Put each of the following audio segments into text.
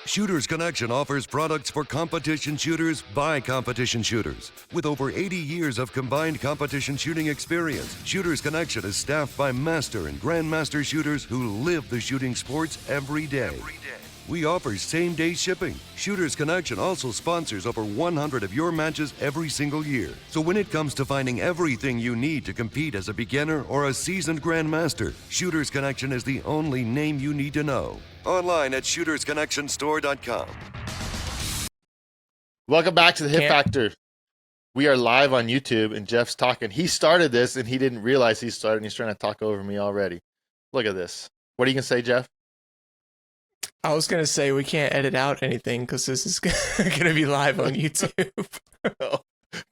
Shooters Connection offers products for competition shooters by competition shooters. With over 80 years of combined competition shooting experience, Shooters Connection is staffed by master and grandmaster shooters who live the shooting sports every day. We offer same-day shipping. Shooters Connection also sponsors over 100 of your matches every single year. So when it comes to finding everything you need to compete as a beginner or a seasoned grandmaster, Shooters Connection is the only name you need to know. Online at shootersconnectionstore.com. Welcome back to the Hit Factor. We are live on YouTube, and Jeff's talking. He started this, and he didn't realize he started, and he's trying to talk over me already. Look at this. What are you going to say, Jeff? I was going to say we can't edit out anything because this is going to be live on YouTube. Oh,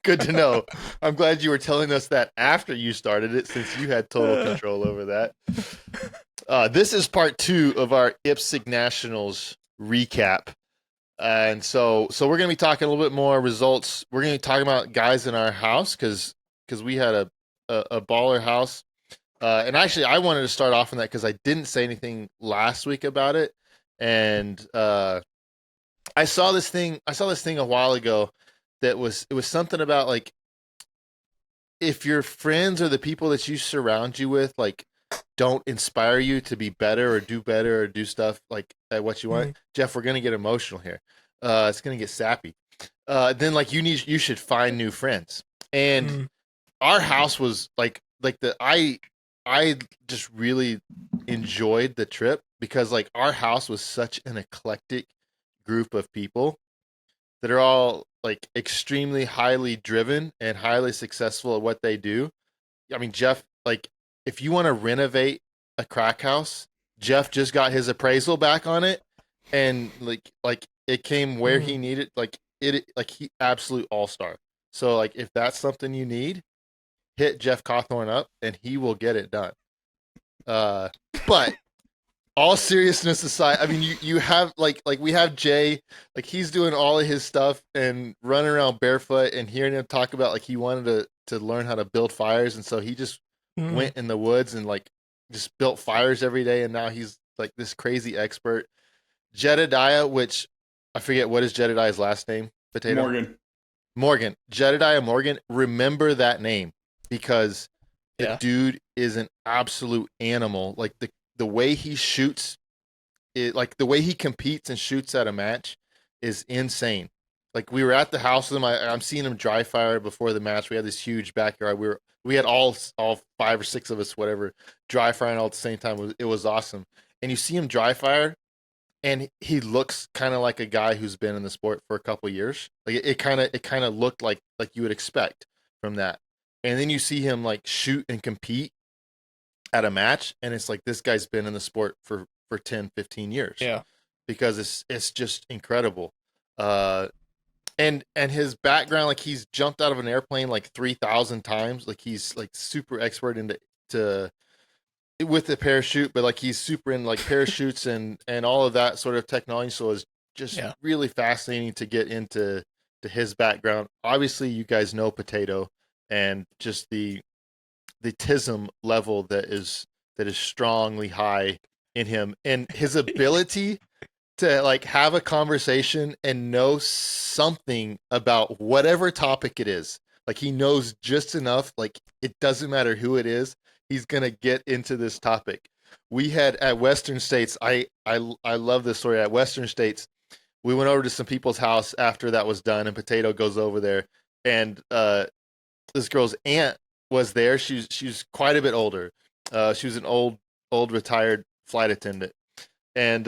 good to know. I'm glad you were telling us that after you started it, since you had total control over that. This is part 2 of our IPSC Nationals recap. And so we're going to be talking a little bit more results. We're going to be talking about guys in our house because we had a baller house. And actually, I wanted to start off on that because I didn't say anything last week about it. And I saw this thing a while ago that it was something about like if your friends or the people that you surround you with like don't inspire you to be better or do stuff like at what you want. Jeff, we're gonna get emotional here. It's gonna get sappy. Then like you should find new friends. And our house was I just really enjoyed the trip because like our house was such an eclectic group of people that are all like extremely highly driven and highly successful at what they do. I mean, Jeff, like if you want to renovate a crack house, Jeff just got his appraisal back on it and like it came where he needed, like he absolute all-star. So like if that's something you need, hit Jeff Cawthon up and he will get it done. But all seriousness aside, I mean, you have like we have Jay, like he's doing all of his stuff and running around barefoot, and hearing him talk about like he wanted to learn how to build fires, and so he just went in the woods and like just built fires every day, and now he's like this crazy expert. Jedediah, which I forget what is Jedediah's last name. Potato Morgan. Jedediah Morgan. Remember that name because the dude is an absolute animal. Like the way he shoots, like the way he competes and shoots at a match is insane. Like we were at the house with him. I'm seeing him dry fire before the match. We had this huge backyard. We had all 5 or 6 of us, whatever, dry firing all at the same time. It was awesome. And you see him dry fire, and he looks kind of like a guy who's been in the sport for a couple years. Like it kind of looked like you would expect from that. And then you see him like shoot and compete at a match, and it's like this guy's been in the sport for 10, 15 years. Yeah. Because it's just incredible. And his background, like he's jumped out of an airplane like 3,000 times. Like he's like super expert with the parachute, but like he's super in like parachutes and all of that sort of technology. So it's just really fascinating to get into his background. Obviously, you guys know Potato and just the tism level that is strongly high in him, and his ability to like have a conversation and know something about whatever topic it is. Like he knows just enough, like it doesn't matter who it is, he's gonna get into this topic. We had at Western States, I love this story. At Western States, we went over to some people's house after that was done, and Potato goes over there, and this girl's aunt was there. She's quite a bit older. She was an old retired flight attendant, and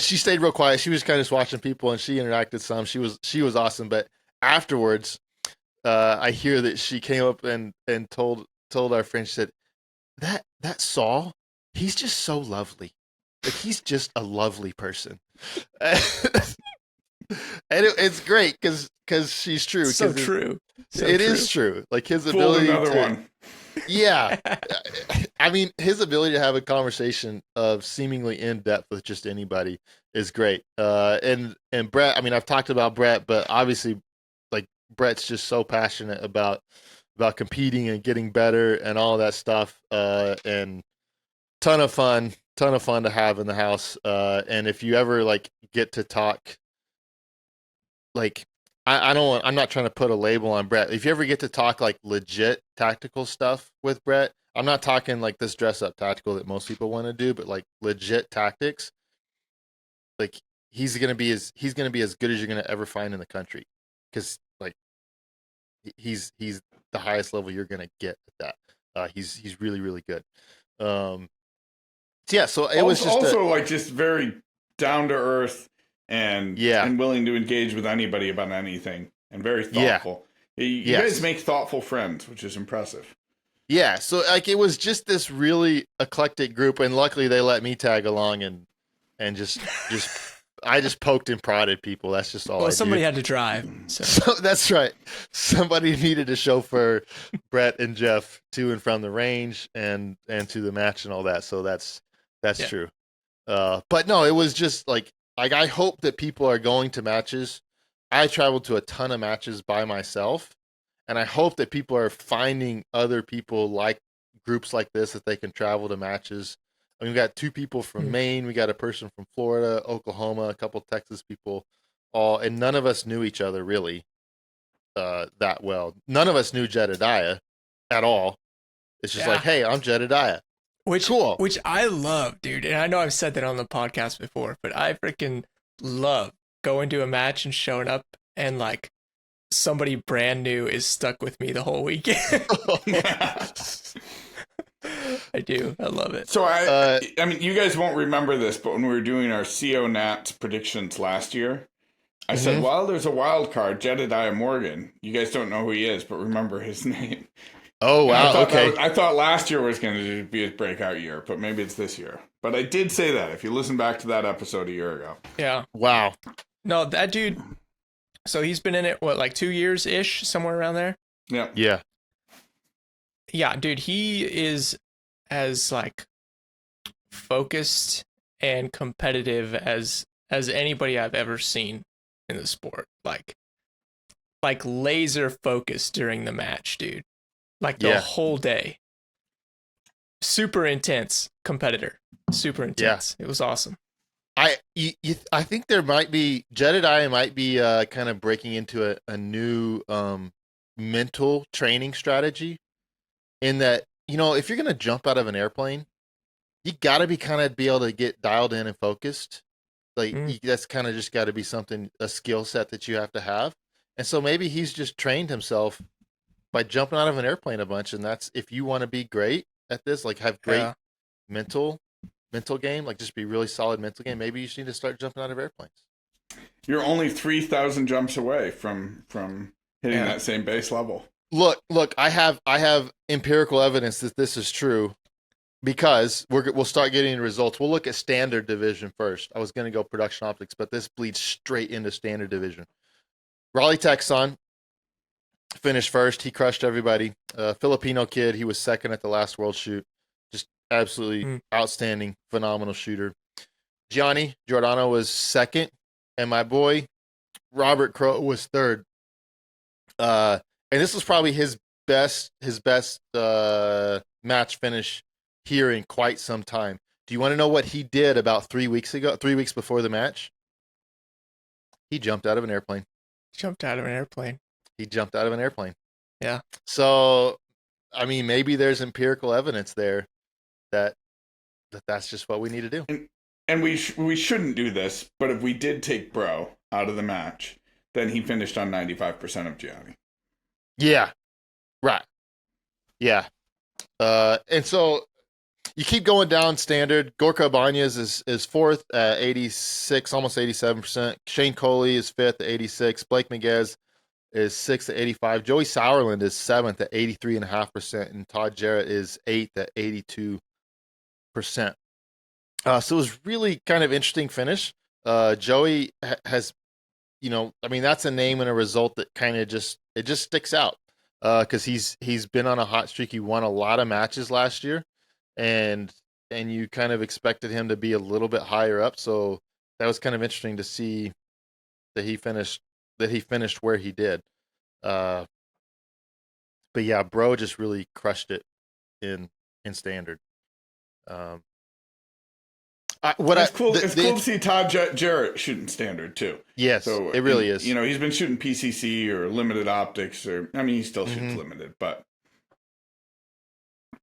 she stayed real quiet. She was kind of just watching people, and she interacted some. She was awesome. But afterwards, I hear that she came up and told our friend, she said, that Saul, he's just so lovely. Like he's just a lovely person. And it's great because she's true. So true. It is true. Like his ability one. Yeah. I mean, his ability to have a conversation of seemingly in depth with just anybody is great. And Brett, I mean, I've talked about Brett, but obviously like Brett's just so passionate about competing and getting better and all that stuff. And ton of fun. ton of fun to have in the house. And if you ever like get to talk, like I'm not trying to put a label on Brett. If you ever get to talk like legit tactical stuff with Brett, I'm not talking like this dress up tactical that most people want to do, but like legit tactics. Like he's gonna be as good as you're gonna ever find in the country, because like he's the highest level you're gonna get at that. He's really really good. So yeah, so it was just also like just very down to earth and Yeah. and willing to engage with anybody about anything, and very Yeah. thoughtful. You Yes. guys make thoughtful friends, which is impressive. Yeah, so like it was just this really eclectic group, and luckily they let me tag along and just I just poked and prodded people. That's just all. Well, I somebody do. had to drive. So. So that's right. Somebody needed to chauffeur Brett and Jeff to and from the range and to the match and all that. So that's Yeah. true. But no, it was just like I hope that people are going to matches. I traveled to a ton of matches by myself, and I hope that people are finding other people like groups like this that they can travel to matches. I mean, we got 2 people from Maine, we got a person from Florida, Oklahoma, a couple Texas people, all, and none of us knew each other really that well. None of us knew Jedediah at all. It's just like, hey, I'm Jedediah. Which Cool. Which I love, dude. And I know I've said that on the podcast before, but I freaking love going to a match and showing up and like somebody brand new is stuck with me the whole weekend. I do. I love it. So I mean, you guys won't remember this, but when we were doing our CO Nats predictions last year, I said, well, there's a wild card, Jedediah Morgan. You guys don't know who he is, but remember his name. Oh, wow. Okay. I thought last year was going to be his breakout year, but maybe it's this year. But I did say that, if you listen back to that episode a year ago. Yeah. Wow. No, that dude. So he's been in it, what, like 2 years ish, somewhere around there? Yeah. Yeah. Yeah, dude, he is as like focused and competitive as anybody I've ever seen in the sport. Like laser focused during the match, dude. Like the whole day. Super intense competitor. Super intense. It was awesome. I think there might be Jedediah might be kind of breaking into a new mental training strategy, in that, you know, if you're going to jump out of an airplane, you got to be kind of be able to get dialed in and focused. Like that's kind of just got to be something, a skill set that you have to have. And so maybe he's just trained himself by jumping out of an airplane a bunch. And that's, if you want to be great at this, like have great mental game, like just be really solid mental game, maybe you just need to start jumping out of airplanes. You're only 3,000 jumps away from hitting that same base level. Look, I have empirical evidence that this is true, because we'll start getting results. We'll look at standard division first. I was going to go production optics, but this bleeds straight into standard division. Raleigh Texon finished first. He crushed everybody. Filipino kid. He was second at the last World Shoot. Just absolutely outstanding, phenomenal shooter. Gianni Giordano was second, and my boy Robert Crow was third. And this was probably his best match finish here in quite some time. Do you want to know what he did about 3 weeks ago? 3 weeks before the match? He jumped out of an airplane. He jumped out of an airplane. Yeah. So, I mean, maybe there's empirical evidence there that that's just what we need to do. And we shouldn't do this, but if we did take Bro out of the match, then he finished on 95% of Gianni. Yeah. Right. Yeah. And so you keep going down standard. Gorka Ibanez is fourth at 86, almost 87%. Shane Coley is fifth at 86. Blake Miguez is sixth at 85. Joey Sauerland is seventh at 83.5%. And Todd Jarrett is eighth at 82%. So it was really kind of interesting finish. Joey has, you know, I mean, that's a name and a result that kind of just sticks out, because he's been on a hot streak. He won a lot of matches last year, and you kind of expected him to be a little bit higher up. So that was kind of interesting to see that he finished where he did. But yeah, Bro just really crushed it in standard. It's cool. It's cool to see Todd Jarrett shooting standard too. Yes, so it really is. You know, he's been shooting PCC or limited optics, or I mean, he still shoots limited, but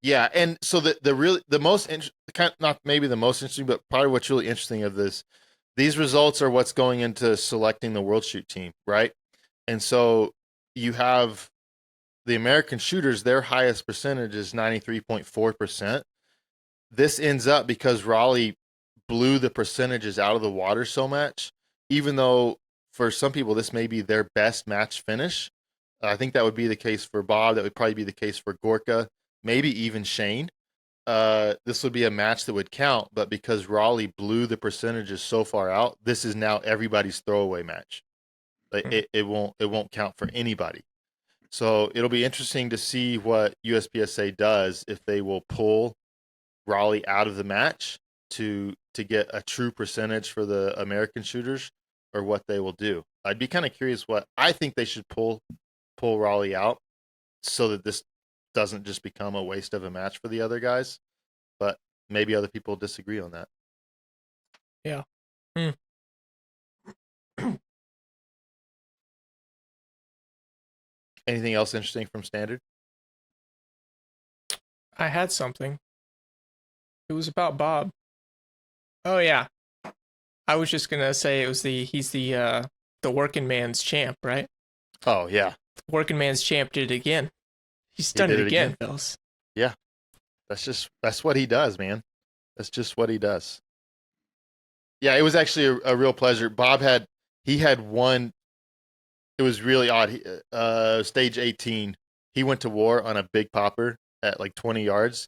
yeah. And so the most not maybe the most interesting, but probably what's really interesting of these results are what's going into selecting the World Shoot team, right? And so you have the American shooters; their highest percentage is 93.4%. This ends up because Raleigh blew the percentages out of the water so much, even though for some people this may be their best match finish. I think that would be the case for Bob. That would probably be the case for Gorka, maybe even Shane. This would be a match that would count, but because Raleigh blew the percentages so far out, this is now everybody's throwaway match. It won't count for anybody. So it'll be interesting to see what USPSA does if they will pull Raleigh out of the match to get a true percentage for the American shooters, or what they will do. I'd be kind of curious. What I think they should pull Raleigh out so that this doesn't just become a waste of a match for the other guys. But maybe other people disagree on that. Yeah. Anything else interesting from standard? I had something. It was about Bob. Oh yeah. I was just gonna say he's the working man's champ, right? Oh yeah. The working man's champ did it again. He's done it again, fellas. Yeah. That's what he does, man. That's just what he does. Yeah, it was actually a real pleasure. Bob had one. It was really odd. Stage 18, he went to war on a big popper at like 20 yards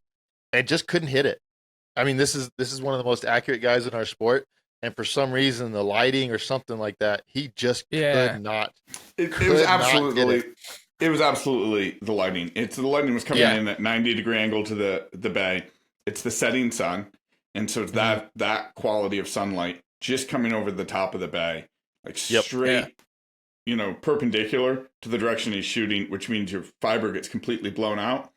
and just couldn't hit it. I mean, this is one of the most accurate guys in our sport, and for some reason, the lighting or something like that, he just could not. It was absolutely the lighting. The lighting was coming in at 90-degree angle to the bay. It's the setting sun, and so it's that quality of sunlight just coming over the top of the bay, like straight, perpendicular to the direction he's shooting, which means your fiber gets completely blown out,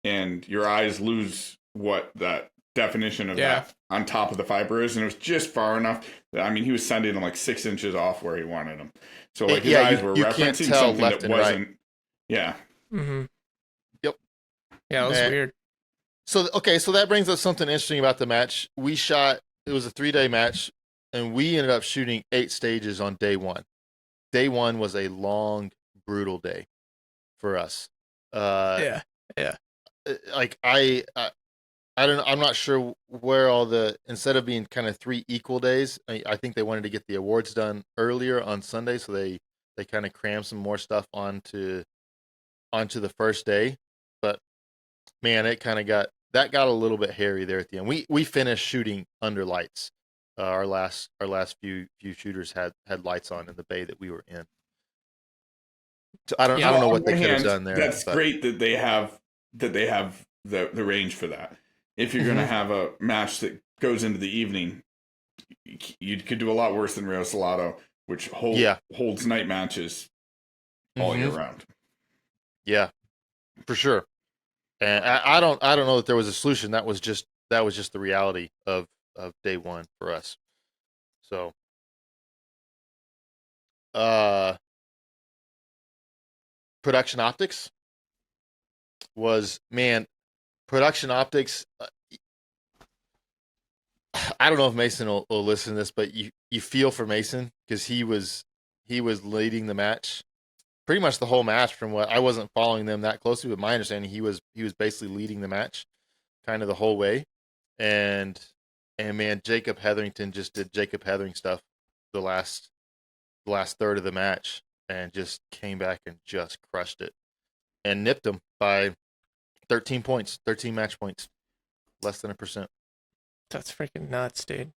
and your eyes lose what that definition of that on top of the fiber is, and it was just far enough that, I mean, he was sending them like 6 inches off where he wanted them. So like his eyes were referencing something that wasn't. Right. Yeah. Mm-hmm. Yep. Yeah, it was weird. So that brings up something interesting about the match. It was a 3-day match, and we ended up shooting 8 stages on day 1. Day 1 was a long, brutal day for us. Yeah. Like I don't know. I'm not sure where instead of being kind of 3 equal days, I think they wanted to get the awards done earlier on Sunday, so they kind of crammed some more stuff onto the first day. But man, it kind of got a little bit hairy there at the end. We finished shooting under lights. Our last few shooters had lights on in the bay that we were in. So I don't know what they could have done there. That's great that they have the range for that. If you're going to have a match that goes into the evening, you could do a lot worse than Rio Salado, which holds night matches all year round. Yeah, for sure. And I don't know that there was a solution. That was just the reality of day 1 for us. So, production optics was, man. Production optics. I don't know if Mason will listen to this, but you feel for Mason because he was leading the match, pretty much the whole match. From what I wasn't following them that closely, but my understanding, he was basically leading the match, kind of the whole way. And man, Jacob Hetherington just did Jacob Heathering stuff the last third of the match, and just came back and just crushed it, and nipped him by 13 points, 13 match points, less than 1%. That's freaking nuts, dude.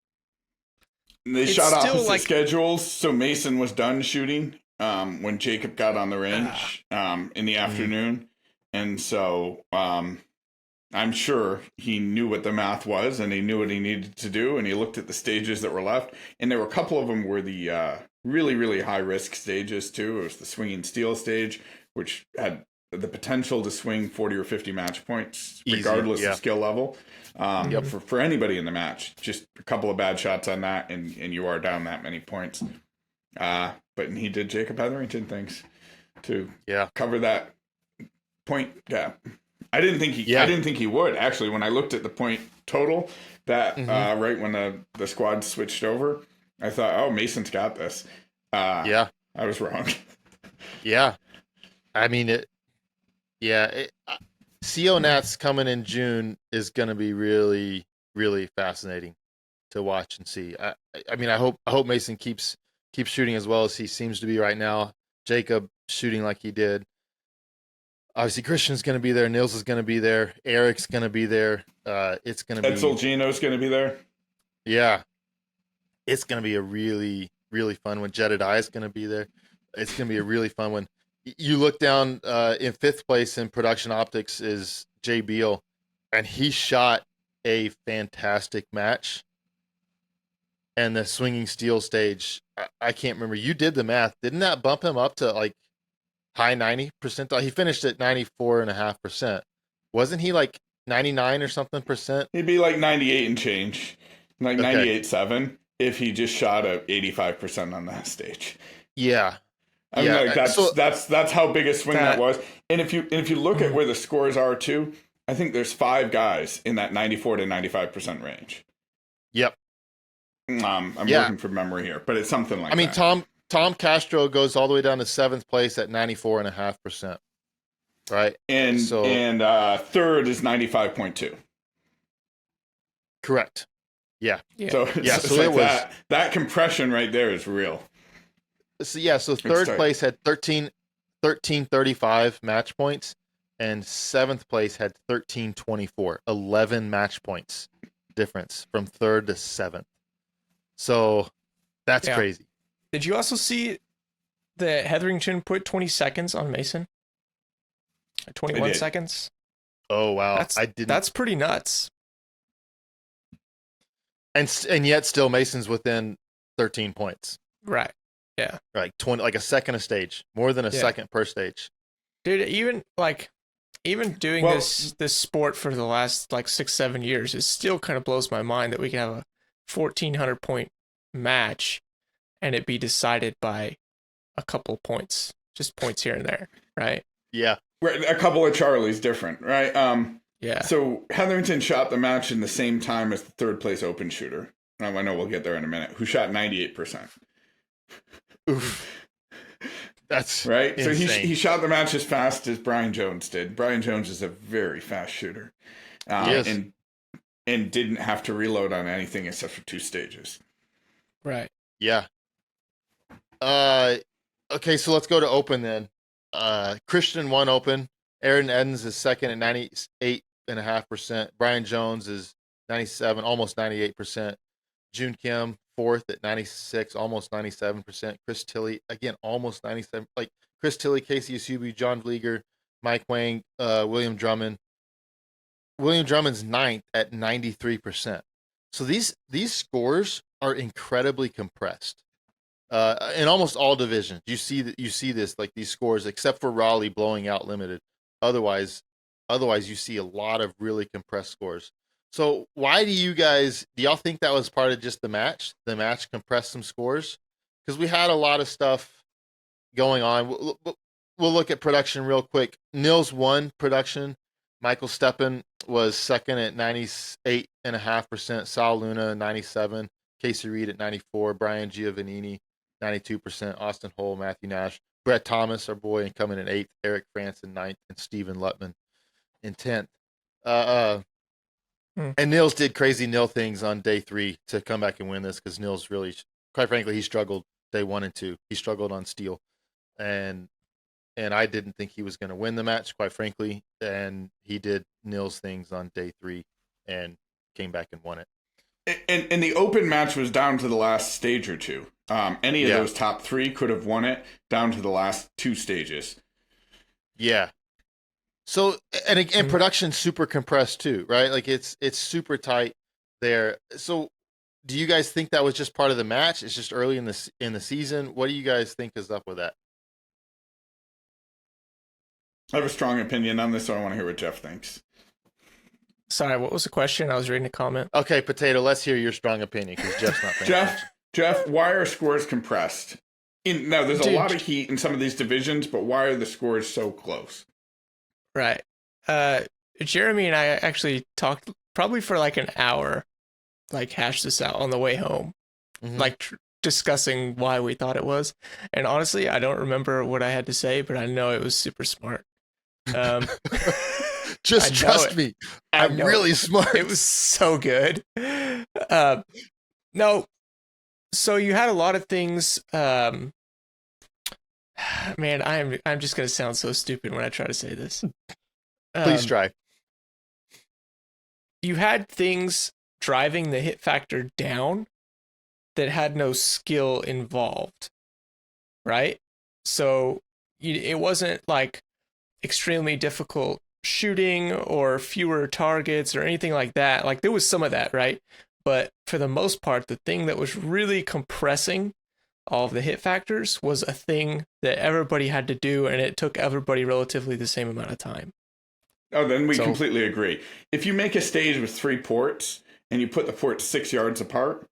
They shot opposite schedules, so Mason was done shooting when Jacob got on the range in the afternoon. And so I'm sure he knew what the math was, and he knew what he needed to do, and he looked at the stages that were left. And there were a couple of them were the really, really high-risk stages, too. It was the swinging steel stage, which had the potential to swing 40 or 50 match points, Easy, regardless yeah. of skill level. Yep. For anybody in the match, just a couple of bad shots on that, and you are down that many points. But he did Jacob Hetherington things to cover that point gap. I didn't think he would, actually. When I looked at the point total, that right when the squad switched over, I thought, oh, Mason's got this. I was wrong. Yeah. I mean, CO Nats coming in June is going to be really, really fascinating to watch and see. I mean, I hope Mason keeps shooting as well as he seems to be right now. Jacob shooting like he did. Obviously, Christian's going to be there. Nils is going to be there. Eric's going to be there. It's going to be Edsel Gino's going to be there. Yeah, it's going to be a really, really fun one. Jedediah is going to be there. It's going to be a really fun one. You look down in 5th place in production optics is Jay Beal, and he shot a fantastic match. And the swinging steel stage, I can't remember. You did the math. Didn't that bump him up to like high 90%? He finished at 94.5%. Wasn't he like 99 or something percent? He'd be like 98 and change, like 98.7 if he just shot at 85% on that stage. Yeah. I mean, like that's how big a swing that was. And if you look at where the scores are too, I think there's 5 guys in that 94 to 95% range. Yep. I'm working from memory here, but it's something like that. I mean, Tom Castro goes all the way down to 7th place at 94.5%. Right? And third is 95.2. Correct. Yeah. So it was that compression right there is real. So third place had 1335 match points, and 7th place had 1324, 11 match points difference from 3rd to 7th. So that's crazy. Did you also see that Hetherington put 20 seconds on Mason? 21 seconds? Oh, wow. That's pretty nuts. And yet still Mason's within 13 points. Right. Yeah. Like 20, like a second a stage, more than a second per stage. Dude, even doing this sport for the last like 6-7 years, it still kind of blows my mind that we can have a 1,400 point match and it be decided by a couple of points, just points here and there, right? Yeah. A couple of Charlies different, right? Yeah. So Hetherington shot the match in the same time as the 3rd place open shooter. I know we'll get there in a minute. Who shot 98%. Oof. That's right. Insane. So he shot the match as fast as Brian Jones did. Brian Jones is a very fast shooter, and didn't have to reload on anything except for 2 stages. Right. Yeah. Okay, so let's go to open then. Christian won open. Aaron Edens is second at 98.5%. Brian Jones is 97, almost 98%. June Kim, 4th at 96, almost 97%. Chris Tilley, again, almost 97. Like Chris Tilley, Casey Asubi, John Vlieger, Mike Wang, William Drummond. William Drummond's 9th at 93%. So these scores are incredibly compressed. In almost all divisions, you see this, like these scores, except for Raleigh blowing out limited. Otherwise, you see a lot of really compressed scores. So why do y'all think that was part of just the match? The match compressed some scores? Because we had a lot of stuff going on. We'll look at production real quick. Nils won production. Michael Steppen was second at 98.5%. Saul Luna, 97. Casey Reid at 94. Brian Giovannini, 92%. Austin Hull, Matthew Nash. Brett Thomas, our boy, and coming in 8th. Eric France in 9th. And Stephen Lutman in 10th. And Nils did crazy Nil things on day 3 to come back and win this, because Nils really, quite frankly, he struggled day 1 and 2. He struggled on steel. And I didn't think he was going to win the match, quite frankly. And he did Nils things on day 3 and came back and won it. And the open match was down to the last stage or 2. Any of those top 3 could have won it down to the last 2 stages. Yeah. So, and again, production's super compressed too, right? Like it's super tight there. So do you guys think that was just part of the match? It's just early in the season. What do you guys think is up with that? I have a strong opinion on this, so I want to hear what Jeff thinks. Sorry, what was the question? I was reading a comment. Okay, Potato, let's hear your strong opinion because Jeff's not paying attention. Jeff, why are scores compressed? Now, there's a lot of heat in some of these divisions, but why are the scores so close? Right. Jeremy and I actually talked probably for like an hour, like hashed this out on the way home, like discussing why we thought it was. And honestly, I don't remember what I had to say, but I know it was super smart. Just trust me. I'm really smart. It was so good. No. So you had a lot of things. Man, I'm just gonna sound so stupid when I try to say this. Please try. You had things driving the hit factor down that had no skill involved, right? So it wasn't like extremely difficult shooting or fewer targets or anything like that. Like there was some of that, right? But for the most part, the thing that was really compressing all of the hit factors was a thing that everybody had to do, and it took everybody relatively the same amount of time. Oh, then we completely agree. If you make a stage with 3 ports and you put the ports 6 yards apart,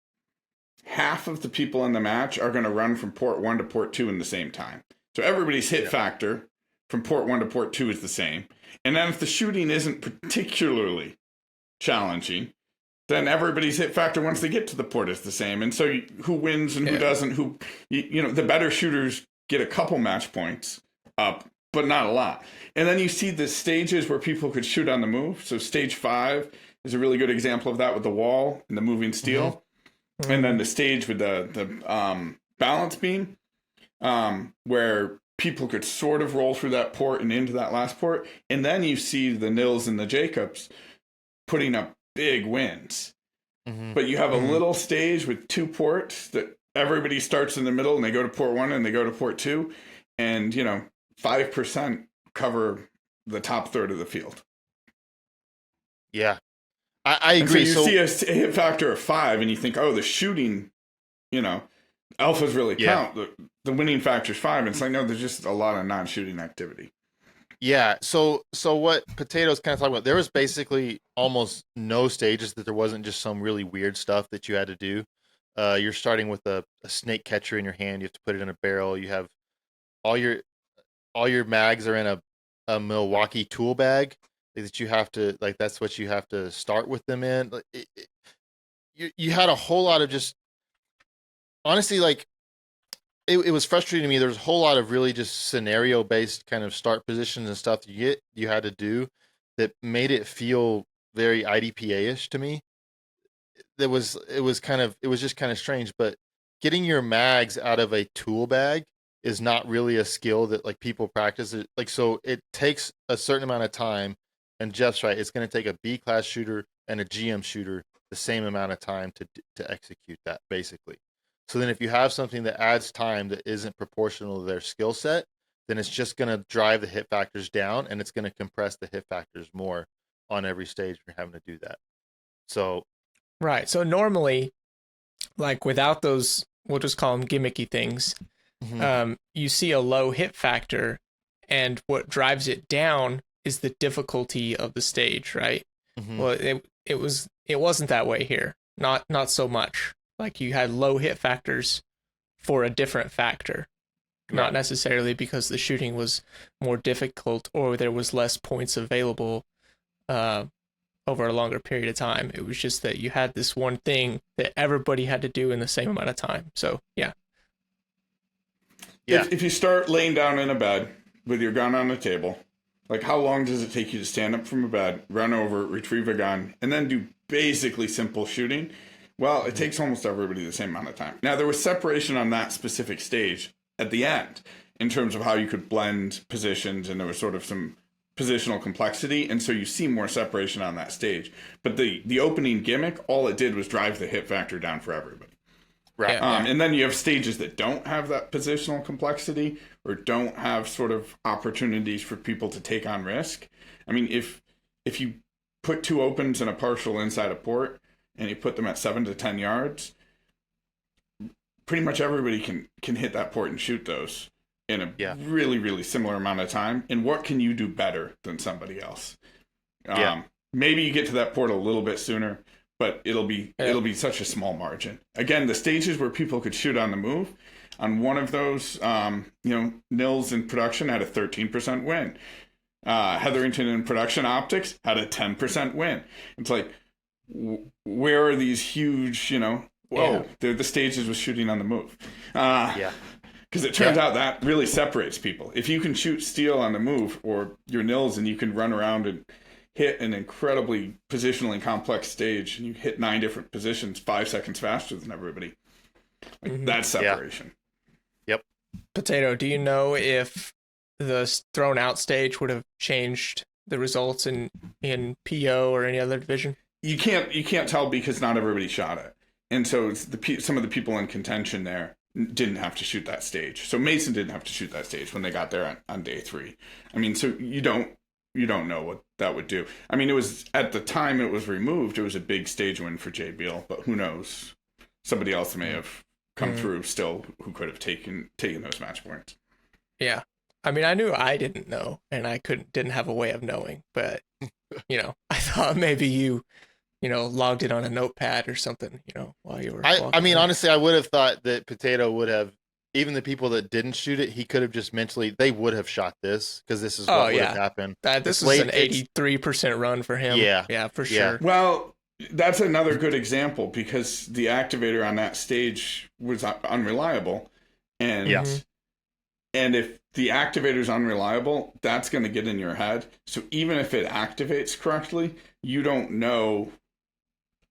half of the people in the match are going to run from port 1 to port 2 in the same time. So everybody's hit factor from port 1 to port 2 is the same. And then if the shooting isn't particularly challenging, then everybody's hit factor once they get to the port is the same. And so who wins and who doesn't, the better shooters get a couple match points up, but not a lot. And then you see the stages where people could shoot on the move. So stage 5 is a really good example of that with the wall and the moving steel. Mm-hmm. And then the stage with the balance beam, where people could sort of roll through that port and into that last port. And then you see the Nils and the Jacobs putting up big wins. Mm-hmm. But you have a little stage with 2 ports that everybody starts in the middle and they go to port 1 and they go to port 2. And, 5% cover the top third of the field. Yeah, I agree. So you see a hit factor of 5 and you think, oh, the shooting, alphas really count. The winning factor is 5. And it's like, no, there's just a lot of non-shooting activity. Yeah. So what Potato's kind of talking about, there was basically almost no stages that there wasn't just some really weird stuff that you had to do. You're starting with a snake catcher in your hand. You have to put it in a barrel. You have all your mags are in a Milwaukee tool bag that you have to, like, that's what you have to start with them in. You had a whole lot of just, honestly, like, it was frustrating to me. There was a whole lot of really just scenario based kind of start positions and stuff you had to do that made it feel very IDPA-ish to me. It was just kind of strange, but getting your mags out of a tool bag is not really a skill that like people practice. So it takes a certain amount of time, and Jeff's right. It's going to take a B class shooter and a GM shooter the same amount of time to execute that, basically. So then if you have something that adds time that isn't proportional to their skill set, then it's just going to drive the hit factors down, and it's going to compress the hit factors more on every stage you're having to do that. So right. So normally, like without those, we'll just call them gimmicky things, you see a low hit factor, and what drives it down is the difficulty of the stage, right? Mm-hmm. Well, it wasn't that way here. Not so much. Like you had low hit factors for a different factor, not necessarily because the shooting was more difficult or there was less points available over a longer period of time. It was just that you had this one thing that everybody had to do in the same amount of time. So, yeah. If you start laying down in a bed with your gun on the table, like how long does it take you to stand up from a bed, run over, retrieve a gun, and then do basically simple shooting? Well, it takes almost everybody the same amount of time. Now, there was separation on that specific stage at the end in terms of how you could blend positions, and there was sort of some positional complexity, and so you see more separation on that stage. But the opening gimmick, all it did was drive the hit factor down for everybody. Right. And then you have stages that don't have that positional complexity or don't have sort of opportunities for people to take on risk. I mean, if you put 2 opens and a partial inside a port, and you put them at 7 to 10 yards, pretty much everybody can hit that port and shoot those. in a really, really similar amount of time. And what can you do better than somebody else? Maybe you get to that port a little bit sooner, but it'll be such a small margin. Again, the stages where people could shoot on the move, on one of those, Nils in production had a 13% win. Hetherington in production optics had a 10% win. It's like, where are these huge, they're the stages with shooting on the move. Because it turns out that really separates people. If you can shoot steel on the move, or your Nils, and you can run around and hit an incredibly positionally complex stage, and you hit 9 different positions 5 seconds faster than everybody, that's separation. Yep. Potato, do you know if the thrown out stage would have changed the results in PO or any other division? You can't tell because not everybody shot it, and so it's some of the people in contention there didn't have to shoot that stage. So Mason didn't have to shoot that stage when they got there on day 3. I mean, so you don't know what that would do. I mean, it was, at the time it was removed, it was a big stage win for Jay Beal, but who knows? Somebody else may have come through still who could have taken those match points. Yeah. I mean, I knew I didn't know, and I didn't have a way of knowing, but I thought maybe you logged it on a notepad or something, while you were I mean, honestly, I would have thought that Potato would have, even the people that didn't shoot it, he could have just mentally, they would have shot this, because this is what would have happened. This is an 83% run for him. Yeah, for sure. Well, that's another good example, because the activator on that stage was unreliable. And if the activator's unreliable, that's going to get in your head. So even if it activates correctly, you don't know.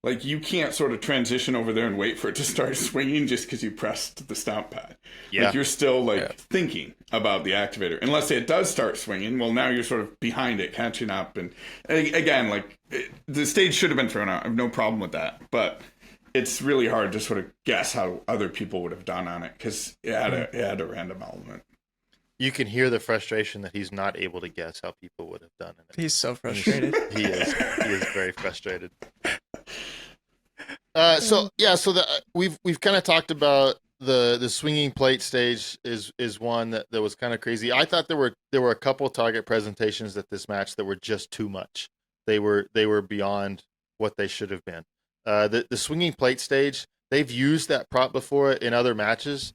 Like, you can't sort of transition over there and wait for it to start swinging just because you pressed the stomp pad. Yeah. Like, you're still, thinking about the activator. Unless it does start swinging, well, now you're sort of behind it, catching up. And again, the stage should have been thrown out. I have no problem with that. But it's really hard to sort of guess how other people would have done on it, because it had a random element. You can hear the frustration that he's not able to guess how people would have done it. He's so frustrated. He is very frustrated. We've kind of talked about the swinging plate stage is one that was kind of crazy. I thought there were a couple target presentations at this match that were just too much. They were beyond what they should have been. The swinging plate stage, they've used that prop before in other matches.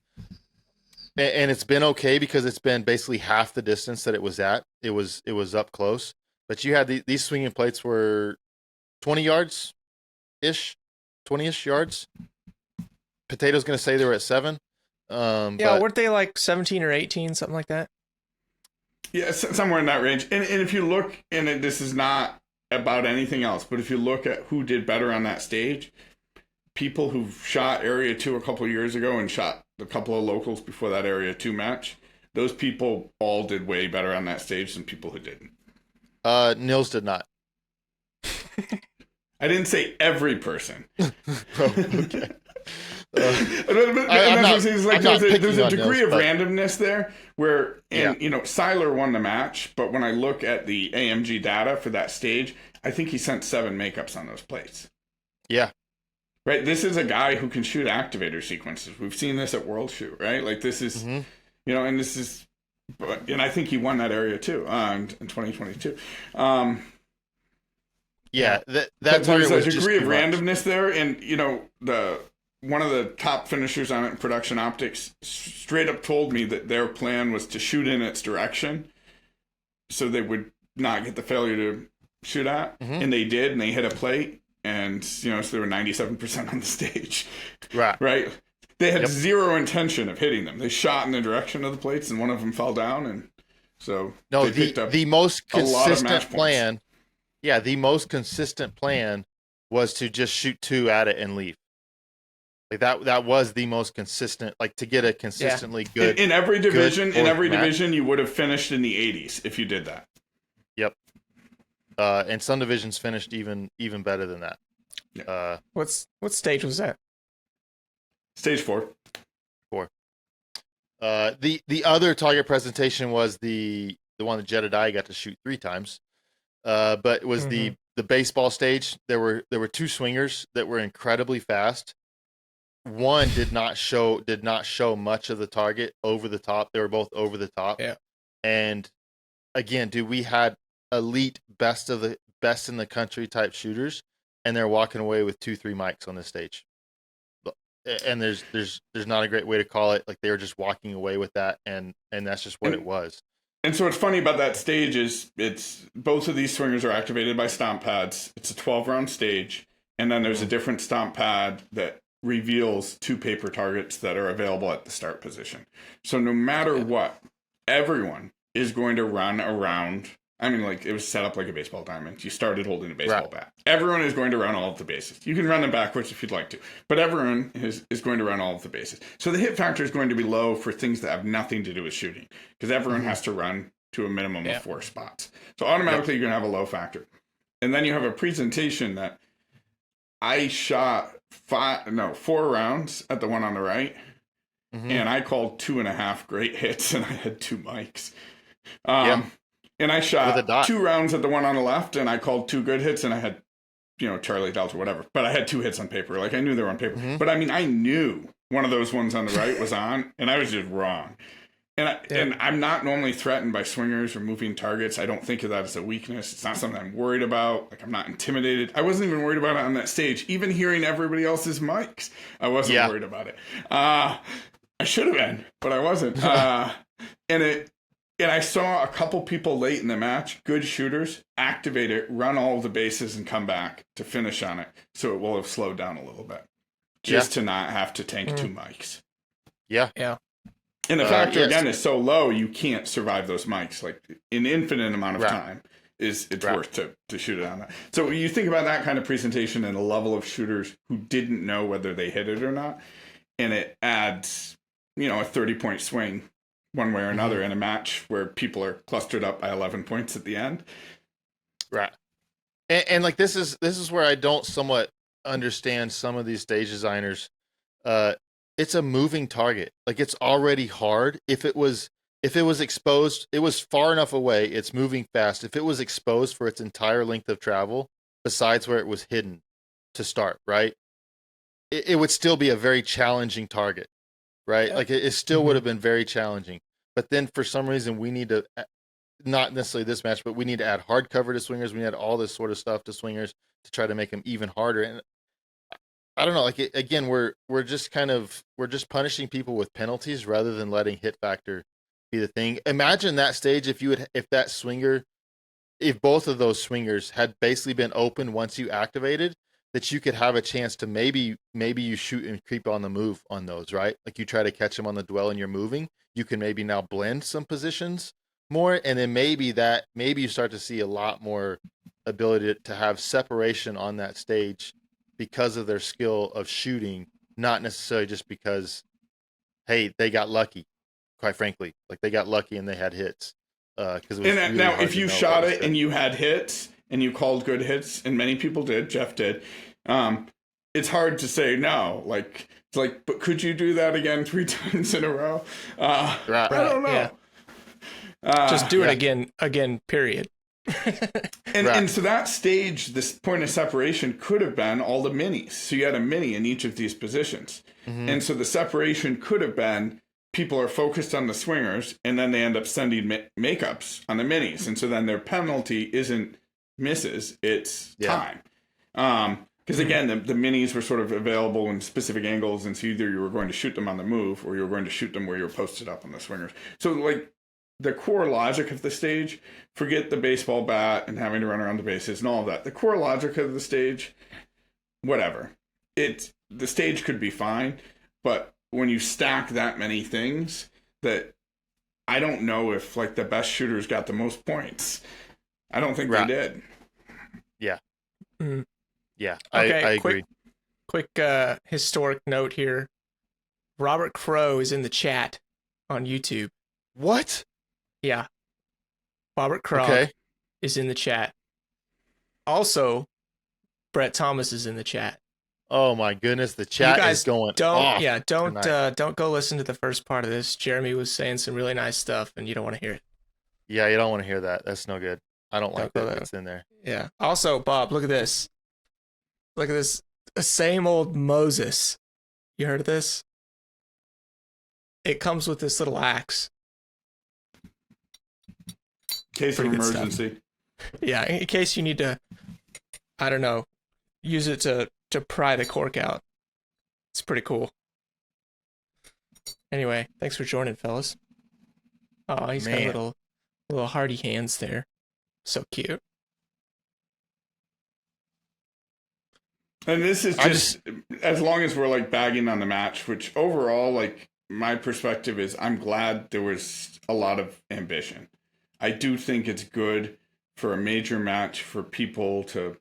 And it's been okay because it's been basically half the distance that it was at. It was up close, but you had these swinging plates were 20 yards ish, 20ish yards. Potato's going to say they were at 7. Weren't they like 17 or 18, something like that? Yeah, somewhere in that range. And if you look, and this is not about anything else, but if you look at who did better on that stage, people who shot Area 2 a couple of years ago and shot a couple of locals before that Area 2 match, those people all did way better on that stage than people who didn't. Nils did not. I didn't say every person. Okay. There's a degree of randomness there where, Seiler won the match, but when I look at the AMG data for that stage, I think he sent 7 makeups on those plates. Yeah. Right, this is a guy who can shoot activator sequences. We've seen this at World Shoot, right? Like, this is, and this is, and I think he won that Area too in 2022. There's a degree of randomness there, and one of the top finishers on it in production optics straight up told me that their plan was to shoot in its direction, so they would not get the failure to shoot at, and they did, and they hit a plate. And, so they were 97% on the stage. Right? They had zero intention of hitting them. They shot in the direction of the plates, and one of them fell down. And so they picked up the most consistent plan. Yeah, the most consistent plan was to just shoot 2 at it and leave. Like that was the most consistent, like, to get a consistently good. In every division, division, you would have finished in the 80s if you did that. Yep. And some divisions finished even better than that. Yeah. What stage was that? Stage 4. The other target presentation was the one that Jedediah got to shoot 3 times. But it was the baseball stage. There were 2 swingers that were incredibly fast. one did not show much of the target over the top. They were both over the top. Yeah. And again, dude, we had elite best in the country type shooters, and they're walking away with 2-3 mics on the stage. And there's not a great way to call it. Like, they were just walking away with that, and that's just what it was. And so what's funny about that stage is it's both of these swingers are activated by stomp pads. It's a 12-round stage, and then there's a different stomp pad that reveals 2 paper targets that are available at the start position. So no matter what, everyone is going to run around. I mean, like, it was set up like a baseball diamond. You started holding a baseball bat. Everyone is going to run all of the bases. You can run them backwards if you'd like to, but everyone is going to run all of the bases. So the hit factor is going to be low for things that have nothing to do with shooting, because everyone has to run to a minimum of 4 spots. So automatically you're going to have a low factor. And then you have a presentation that I shot 4 rounds at the one on the right, and I called 2.5 great hits, and I had 2 mics. And I shot 2 rounds at the one on the left, and I called 2 good hits, and I had, Charlie Delta or whatever. But I had 2 hits on paper. Like, I knew they were on paper. But I mean, I knew one of those ones on the right was on, and I was just wrong. And I'm not normally threatened by swingers or moving targets. I don't think of that as a weakness. It's not something I'm worried about. Like, I'm not intimidated. I wasn't even worried about it on that stage. Even hearing everybody else's mics, I wasn't worried about it. I should have been, but I wasn't. And I saw a couple people late in the match, good shooters, activate it, run all of the bases, and come back to finish on it. So it will have slowed down a little bit, just to not have to tank 2 mics. Yeah. And the factor, again, is so low, you can't survive those mics. Like, an infinite amount of time it's worth to shoot it on that. So when you think about that kind of presentation and the level of shooters who didn't know whether they hit it or not, and it adds, a 30-point swing one way or another in a match where people are clustered up by 11 points at the end. Right. And like, this is where I don't somewhat understand some of these stage designers. It's a moving target. Like, it's already hard. If it was exposed, it was far enough away, it's moving fast. If it was exposed for its entire length of travel, besides where it was hidden to start, right? It would still be a very challenging target. Right? Like, it still would have been very challenging. But then for some reason, we need to, not necessarily this match, but we need to add hard cover to swingers. We need to add all this sort of stuff to swingers to try to make them even harder. And I don't know, like, again, we're just punishing people with penalties rather than letting hit factor be the thing. Imagine that stage if both of those swingers had basically been open once you activated, that you could have a chance to maybe you shoot and creep on the move on those, right? Like, you try to catch them on the dwell and you're moving. You can maybe now blend some positions more, and then maybe you start to see a lot more ability to have separation on that stage because of their skill of shooting, not necessarily just because, hey, they got lucky. Quite frankly, like, they got lucky and they had hits. Because really now, if you shot it and you had hits, and you called good hits, and many people did, Jeff did, it's hard to say no. Like, it's like, but could you do that again 3 times in a row? I don't know. Just do it again, period. And so that stage, this point of separation could have been all the minis. So you had a mini in each of these positions. And so the separation could have been, people are focused on the swingers, and then they end up sending makeups on the minis. And so then their penalty isn't misses, it's time. Because again, the minis were sort of available in specific angles, and so either you were going to shoot them on the move or you were going to shoot them where you were posted up on the swingers. So, like, the core logic of the stage, forget the baseball bat and having to run around the bases and all of that. The core logic of the stage, whatever. The stage could be fine, but when you stack that many things, that I don't know if, like, the best shooters got the most points. I don't think they did. Yeah. Yeah, okay, I agree. Quick historic note here. Robert Crow is in the chat on YouTube. What? Yeah. Robert Crow is in the chat. Also, Brett Thomas is in the chat. Oh my goodness, the chat is going off. Yeah, don't go listen to the first part of this. Jeremy was saying some really nice stuff, and you don't want to hear it. Yeah, you don't want to hear that. That's no good. I don't like that that's in there. Yeah. Also, Bob, look at this. Look at this. The same old Moses. You heard of this? It comes with this little axe. Case of Pretty good stuff. emergency. Yeah, in case you need to, I don't know, use it to pry the cork out. It's pretty cool. Anyway, thanks for joining, fellas. Oh, he's got little hardy hands there. So cute. And this is just as long as we're like bagging on the match, which overall, like my perspective is I'm glad there was a lot of ambition. I do think it's good for a major match for people to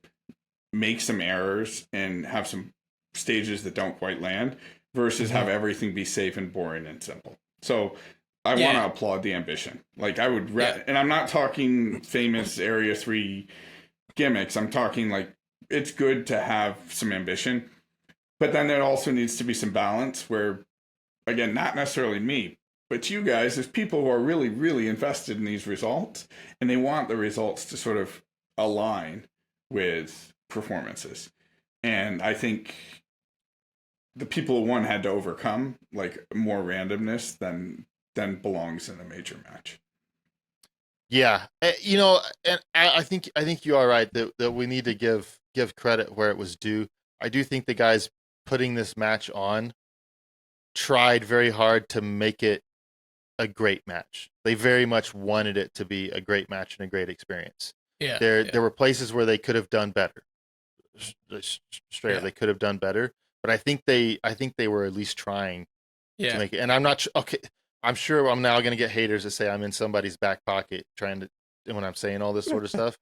make some errors and have some stages that don't quite land versus have everything be safe and boring and simple. So I want to applaud the ambition. Like I would, and I'm not talking famous Area 3 gimmicks. I'm talking like it's good to have some ambition, but then there also needs to be some balance where, again, not necessarily me, but you guys as people who are really, really invested in these results and they want the results to sort of align with performances. And I think the people who won had to overcome like more randomness than belongs in a major match. Yeah, you know, and I think you are right that we need to give credit where it was due. I do think the guys putting this match on tried very hard to make it a great match. They very much wanted it to be a great match and a great experience. Yeah. There were places where they could have done better. Straight up, they could have done better, but I think they were at least trying to make it. And I'm not okay. I'm sure I'm now going to get haters that say I'm in somebody's back pocket trying to when I'm saying all this sort of stuff.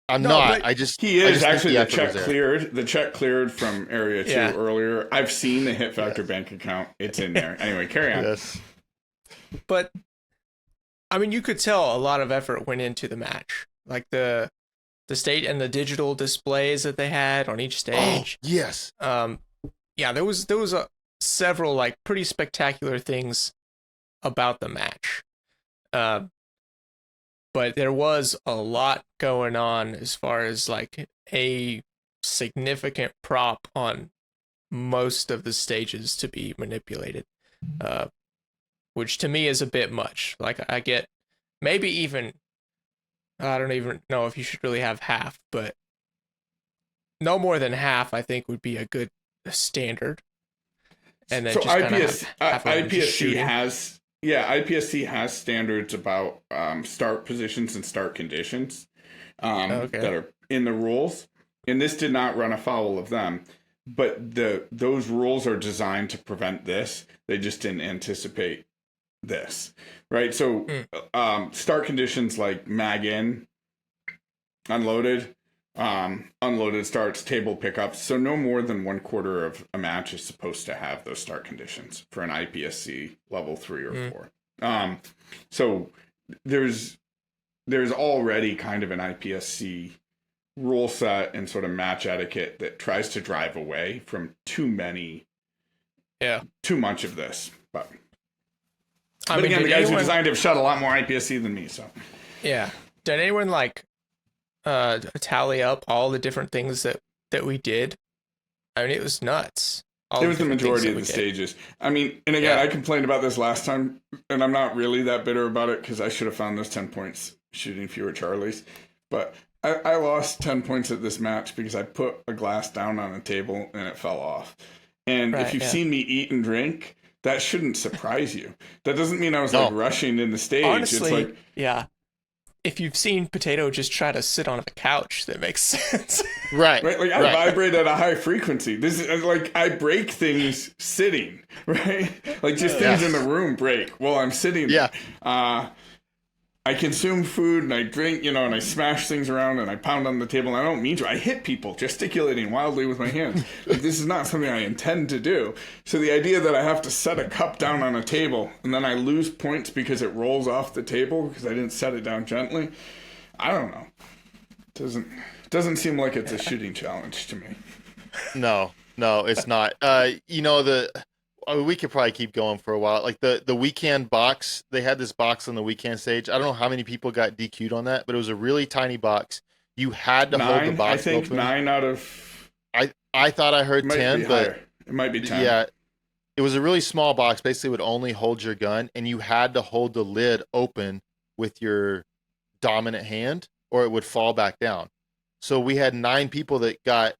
I'm not. I just he is actually the check cleared. The check cleared from Area 2 earlier. I've seen the Hit Factor bank account. It's in there. Anyway, carry on. Yes. But I mean, you could tell a lot of effort went into the match, like the state and the digital displays that they had on each stage. Oh, yes. Yeah, there was several like pretty spectacular things about the match. But there was a lot going on as far as like a significant prop on most of the stages to be manipulated, which to me is a bit much. Like I get maybe even, I don't even know if you should really have half, but no more than half I think would be a good standard. And then so just IPSC has standards about start positions and start conditions that are in the rules, and this did not run afoul of them. But those rules are designed to prevent this. They just didn't anticipate this, right? So start conditions like mag in, unloaded, unloaded starts, table pickups. So no more than 1/4 of a match is supposed to have those start conditions for an IPSC level 3 or 4. So there's already kind of an IPSC rule set and sort of match etiquette that tries to drive away from too much of this. But again, the guys who designed it have shot a lot more IPSC than me. So yeah, did anyone like tally up all the different things that we did? I mean, it was nuts. It was the majority of the stages. I mean, and again, I complained about this last time, and I'm not really that bitter about it because I should have found those 10 points shooting fewer Charlies. But I lost 10 points at this match because I put a glass down on a table and it fell off. And if you've seen me eat and drink, that shouldn't surprise you. That doesn't mean I was like rushing in the stage. Honestly, it's like, if you've seen Potato just try to sit on the couch, that makes sense. Right. Like I vibrate at a high frequency. This is like I break things sitting, right? Like just things in the room break while I'm sitting. Yeah. I consume food and I drink, and I smash things around and I pound on the table. And I don't mean to. I hit people gesticulating wildly with my hands. Like this is not something I intend to do. So the idea that I have to set a cup down on a table and then I lose points because it rolls off the table because I didn't set it down gently, I don't know. Doesn't seem like it's a shooting challenge to me. No, it's not. We could probably keep going for a while. Like the weekend box, they had this box on the weekend stage. I don't know how many people got DQ'd on that, but it was a really tiny box. You had to hold the box. I think open. 9 out of. I thought I heard 10, but It might be 10. Yeah, it was a really small box. Basically, it would only hold your gun, and you had to hold the lid open with your dominant hand, or it would fall back down. So we had 9 people that got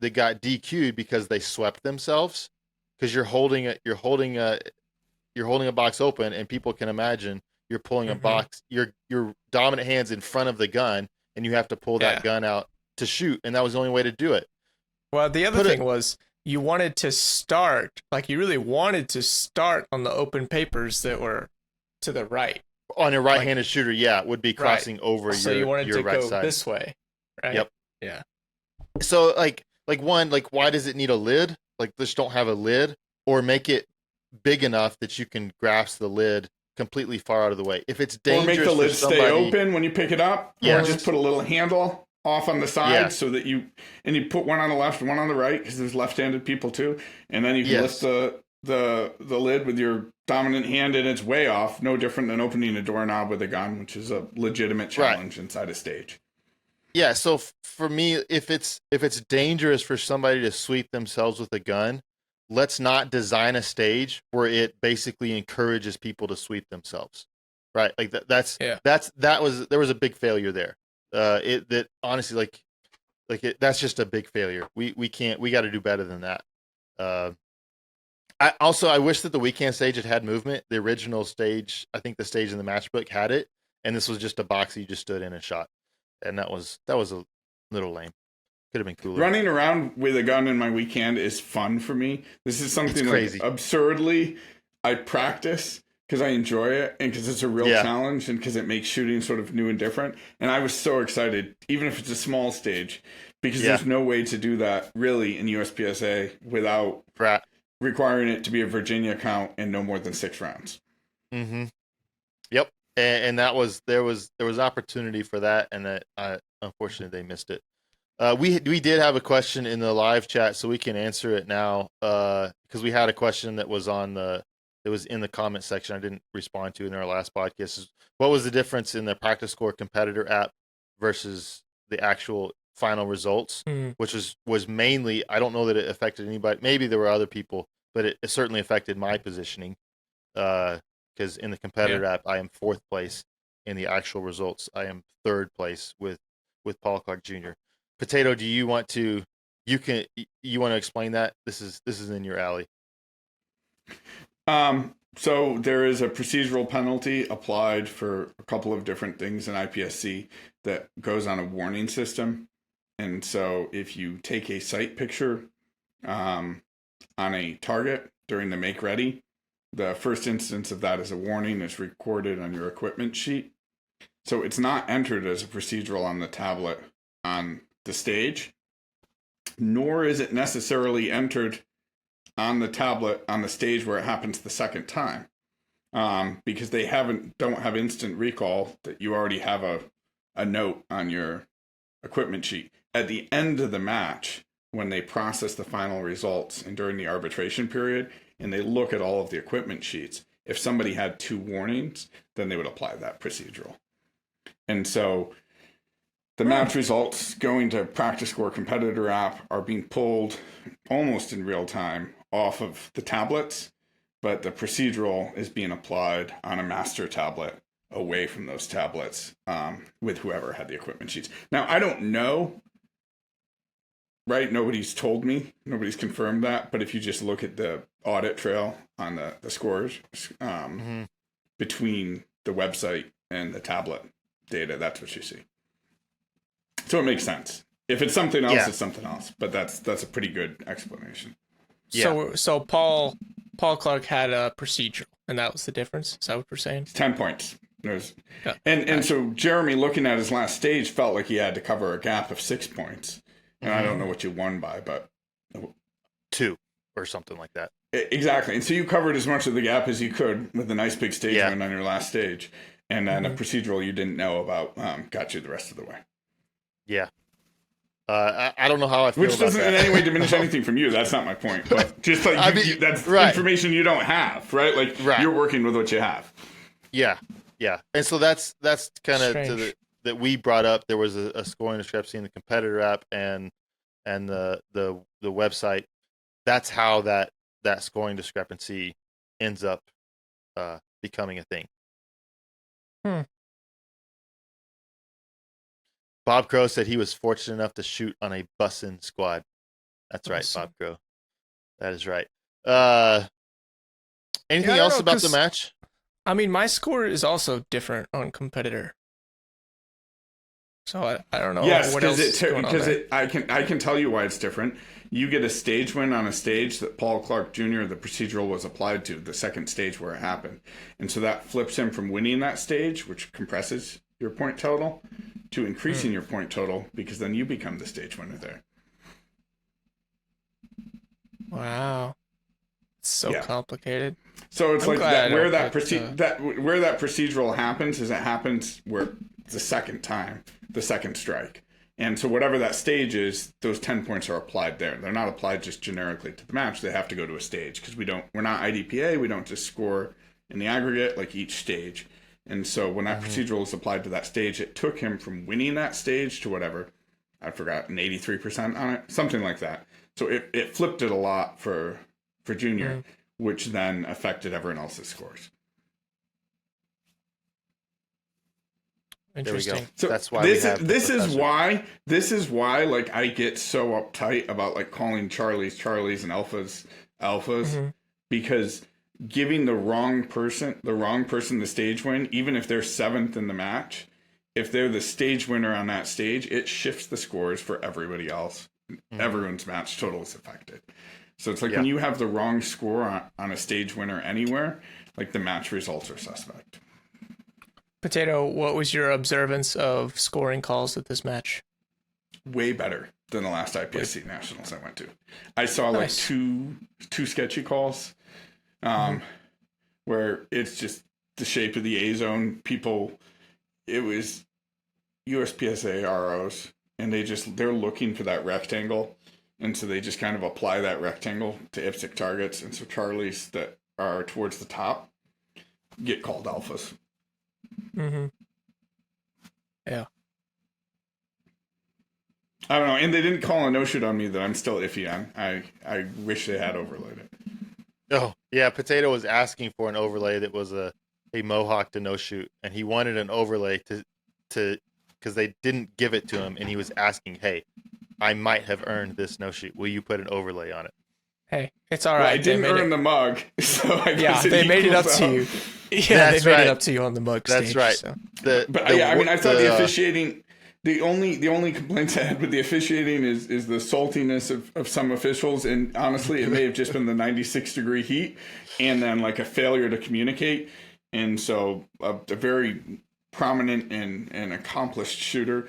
DQ'd because they swept themselves. Because you're holding a box open, and people can imagine you're pulling a box. Your dominant hand's in front of the gun, and you have to pull that gun out to shoot, and that was the only way to do it. Well, the other thing was you wanted to start, like you really wanted to start on the open papers that were to the right. On a right-handed shooter, it would be crossing over so your you wanted your to right go side. this way, right? Yep. Yeah. So why does it need a lid? Like, just don't have a lid, or make it big enough that you can grasp the lid completely far out of the way. If it's dangerous, or make the lid for somebody, stay open when you pick it up. Yeah. Or just put a little handle off on the side so that you put one on the left, one on the right, because there's left-handed people too, and then you can lift the lid with your dominant hand, and it's way off. No different than opening a doorknob with a gun, which is a legitimate challenge inside a stage. Yeah, so for me, if it's dangerous for somebody to sweep themselves with a gun, let's not design a stage where it basically encourages people to sweep themselves. Right? Like there was a big failure there. Honestly, that's just a big failure. We got to do better than that. I wish that the weekend stage had movement. The original stage, I think the stage in the matchbook had it, and this was just a box you just stood in and shot. And that was a little lame. Could have been cooler. Running around with a gun in my weekend is fun for me. This is something crazy. Absurdly I practice because I enjoy it, and because it's a real challenge, and because it makes shooting sort of new and different. And I was so excited, even if it's a small stage, because there's no way to do that really in USPSA without requiring it to be a Virginia count and no more than 6 rounds. Mm-hmm. Yep. And there was opportunity for that, and that unfortunately they missed it. We did have a question in the live chat, so we can answer it now, because we had a question that was in the comment section I didn't respond to in our last podcast. What was the difference in the Practice Score competitor app versus the actual final results? Which was mainly, I don't know that it affected anybody. Maybe there were other people, but it certainly affected my positioning. Because in the competitor app, I am 4th place. In the actual results, I am 3rd place with Paul Clark Jr. Potato, do you want to explain that? This is in your alley. So there is a procedural penalty applied for a couple of different things in IPSC that goes on a warning system. And so if you take a sight picture on a target during the make ready, the first instance of that as a warning is recorded on your equipment sheet. So it's not entered as a procedural on the tablet on the stage, nor is it necessarily entered on the tablet on the stage where it happens the second time, because they don't have instant recall that you already have a note on your equipment sheet. At the end of the match, when they process the final results and during the arbitration period, and they look at all of the equipment sheets, if somebody had 2 warnings, then they would apply that procedural. And so the match results going to Practice Score competitor app are being pulled almost in real time off of the tablets, but the procedural is being applied on a master tablet away from those tablets, with whoever had the equipment sheets. Now, I don't know, right? Nobody's told me, nobody's confirmed that, but if you just look at the audit trail on the scores between the website and the tablet data, that's what you see. So it makes sense. If it's something else, it's something else. But that's a pretty good explanation. Yeah. So Paul Clark had a procedural, and that was the difference. Is that what we're saying? 10 points. So Jeremy, looking at his last stage, felt like he had to cover a gap of 6 points. And I don't know what you won by, but 2 or something like that. Exactly. And so you covered as much of the gap as you could with a nice big stage win on your last stage. And then a procedural you didn't know about got you the rest of the way. Yeah. I don't know how I feel Which about doesn't that. in any way diminish anything from you. That's not my point. But just like that's information you don't have, right? Like you're working with what you have. Yeah. Yeah. And so that's kind of that we brought up. There was a scoring discrepancy in the competitor app and the website. that's how that scoring discrepancy ends up becoming a thing. Bob Crow said he was fortunate enough to shoot on a bussin' squad. That's right, Bob Crow. That is right. Anything else about the match? I mean, my score is also different on competitor. So I don't know. Yes, what else is going on there. I can tell you why it's different. You get a stage win on a stage that Paul Clark Jr. the procedural was applied to, the second stage where it happened, and so that flips him from winning that stage, which compresses your point total, to increasing your point total, because then you become the stage winner there. Wow, it's so complicated. So it's like that, where that procedural happens is it happens where the second time, the second strike. And so whatever that stage is, those 10 points are applied there. They're not applied just generically to the match. They have to go to a stage because we're not IDPA. We don't just score in the aggregate like each stage. And so when that procedural is applied to that stage, it took him from winning that stage to whatever, I forgot, an 83% on it, something like that. So it flipped it a lot for Junior, which then affected everyone else's scores. Interesting. There we go. So that's why this is why like I get so uptight about like calling Charlies and alphas, because giving the wrong person the stage win, even if they're 7th in the match, if they're the stage winner on that stage, it shifts the scores for everybody else. Everyone's match total is affected. So it's like when you have the wrong score on a stage winner anywhere, like the match results are suspect. Potato, what was your observance of scoring calls at this match? Way better than the last IPSC Nationals I went to. I saw like two sketchy calls, where it's just the shape of the A zone. It was USPSA ROs, and they're looking for that rectangle, and so they just kind of apply that rectangle to IPSC targets, and so Charlies that are towards the top get called alphas. Yeah. I don't know, and they didn't call a no-shoot on me that I'm still iffy on. I wish they had overlaid it. Oh, yeah, Potato was asking for an overlay that was a Mohawk to no-shoot, and he wanted an overlay to because they didn't give it to him, and he was asking, hey, I might have earned this no-shoot. Will you put an overlay on it? Hey, it's all right. Well, I didn't earn the mug, so I guess they made it up to you. Yeah, they made it up to you on the mug stage. That's right. So. I thought the officiating. The only complaints I had with the officiating is the saltiness of some officials, and honestly, it may have just been the 96-degree heat, and then like a failure to communicate. And so, a very prominent and accomplished shooter,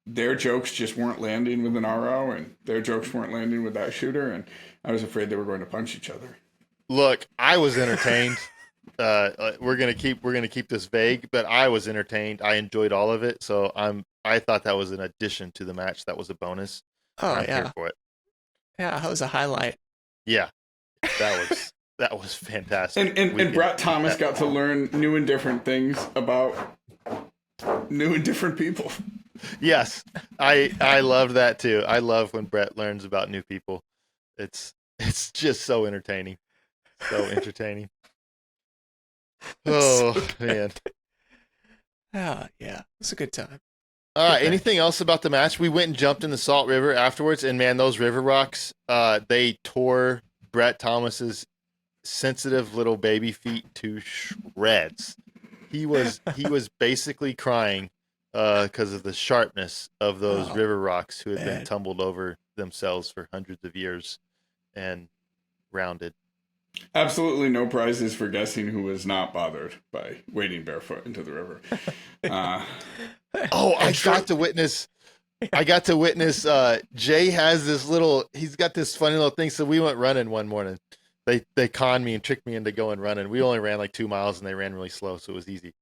their jokes just weren't landing with an RO, and their jokes weren't landing with that shooter, and I was afraid they were going to punch each other. Look, I was entertained. We're gonna keep this vague, but I was entertained. I enjoyed all of it, so I thought that was an addition to the match. That was a bonus. Oh, I'm here for it. Yeah, that was a highlight. Yeah, that was fantastic. And Brett Thomas got to learn new and different things about new and different people. Yes, I loved that too. I love when Brett learns about new people. It's just so entertaining. So entertaining. Oh, man. Yeah, it's a good time. Anything else about the match? We went and jumped in the Salt River afterwards, and man, those river rocks, they tore Brett Thomas's sensitive little baby feet to shreds. He was basically crying because of the sharpness of those river rocks who had been tumbled over themselves for hundreds of years and rounded. Absolutely no prizes for guessing who was not bothered by wading barefoot into the river. I got to witness. Jay has he's got this funny little thing. So we went running one morning. They conned me and tricked me into going running. We only ran like 2 miles and they ran really slow, so it was easy.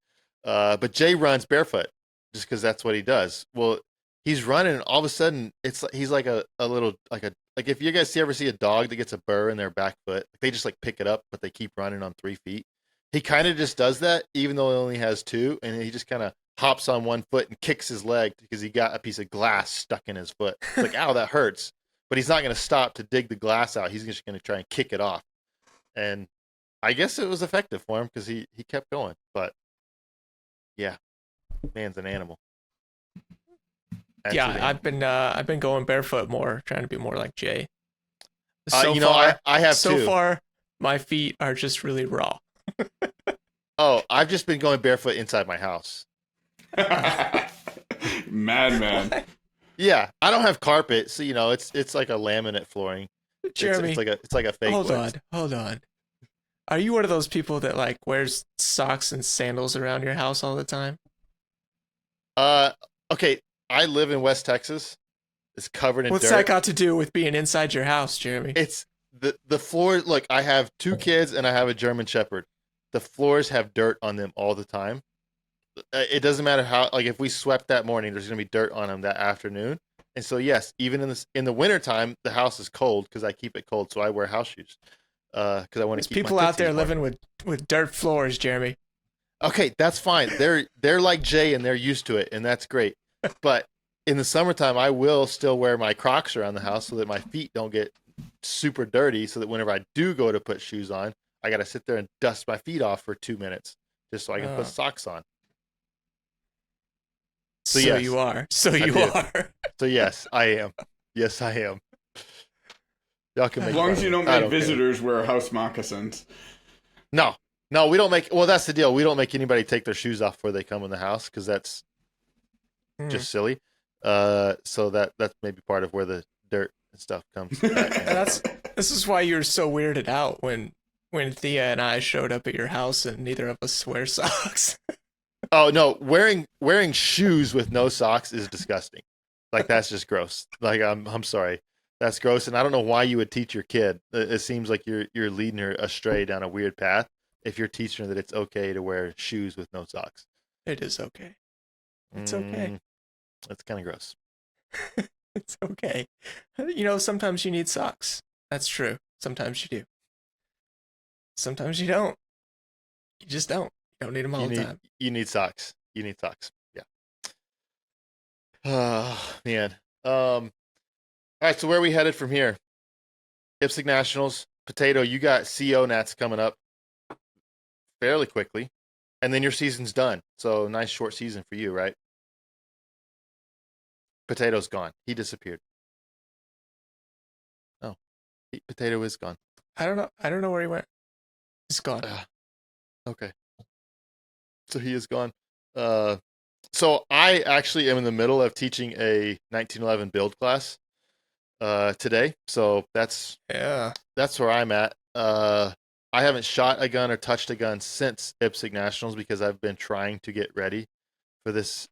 But Jay runs barefoot just because that's what he does. Well, he's running, and all of a sudden he's like a little like if you guys ever see a dog that gets a burr in their back foot, they just like pick it up, but they keep running on 3 feet. He kind of just does that, even though he only has 2, and he just kind of hops on 1 foot and kicks his leg because he got a piece of glass stuck in his foot. It's like, ow, that hurts. but he's not going to stop to dig the glass out. He's just going to try and kick it off. And I guess it was effective for him because he kept going. But yeah, man's an animal. Yeah, I've been going barefoot more, trying to be more like Jay. I have so too. far, my feet are just really raw. Oh, I've just been going barefoot inside my house. Madman. Yeah, I don't have carpet, so it's like a laminate flooring. Jeremy, it's like a fake. Hold on. Are you one of those people that like wears socks and sandals around your house all the time? Okay. I live in West Texas. It's covered in dirt. What's that got to do with being inside your house, Jeremy? It's the floor. Look, I have 2 kids and I have a German Shepherd. The floors have dirt on them all the time. It doesn't matter how. Like if we swept that morning, there's gonna be dirt on them that afternoon. And so yes, even in the wintertime, the house is cold because I keep it cold. So I wear house shoes because I want to keep. There's people out there living with dirt floors, Jeremy. Okay, that's fine. They're like Jay and they're used to it, and that's great. But in the summertime, I will still wear my Crocs around the house so that my feet don't get super dirty. So that whenever I do go to put shoes on, I got to sit there and dust my feet off for 2 minutes just so I can put socks on. So yes, you are. So yes, I am. Yes, I am. Y'all can make as long as you don't make visitors wear house moccasins. No, we don't make. Well, that's the deal. We don't make anybody take their shoes off before they come in the house because that's just silly. So that's maybe part of where the dirt and stuff comes. This is why you're so weirded out when Thea and I showed up at your house and neither of us wear socks. Oh no, wearing shoes with no socks is disgusting. Like that's just gross. Like I'm sorry, that's gross. And I don't know why you would teach your kid. It seems like you're leading her astray down a weird path if you're teaching her that it's okay to wear shoes with no socks. It is okay. It's okay. That's kind of gross. It's okay. Sometimes you need socks. That's true. Sometimes you do. Sometimes you don't. You just don't. You don't need them all the time. You need socks. Yeah. Oh, man. All right, so where are we headed from here? IPSC Nationals. Potato, you got CO Nats coming up fairly quickly. And then your season's done. So nice short season for you, right? Potato's gone. He disappeared. Oh, Potato is gone. I don't know where he went. He's gone. Okay. So he is gone. So I actually am in the middle of teaching a 1911 build class today. So that's where I'm at. I haven't shot a gun or touched a gun since IPSC Nationals because I've been trying to get ready for this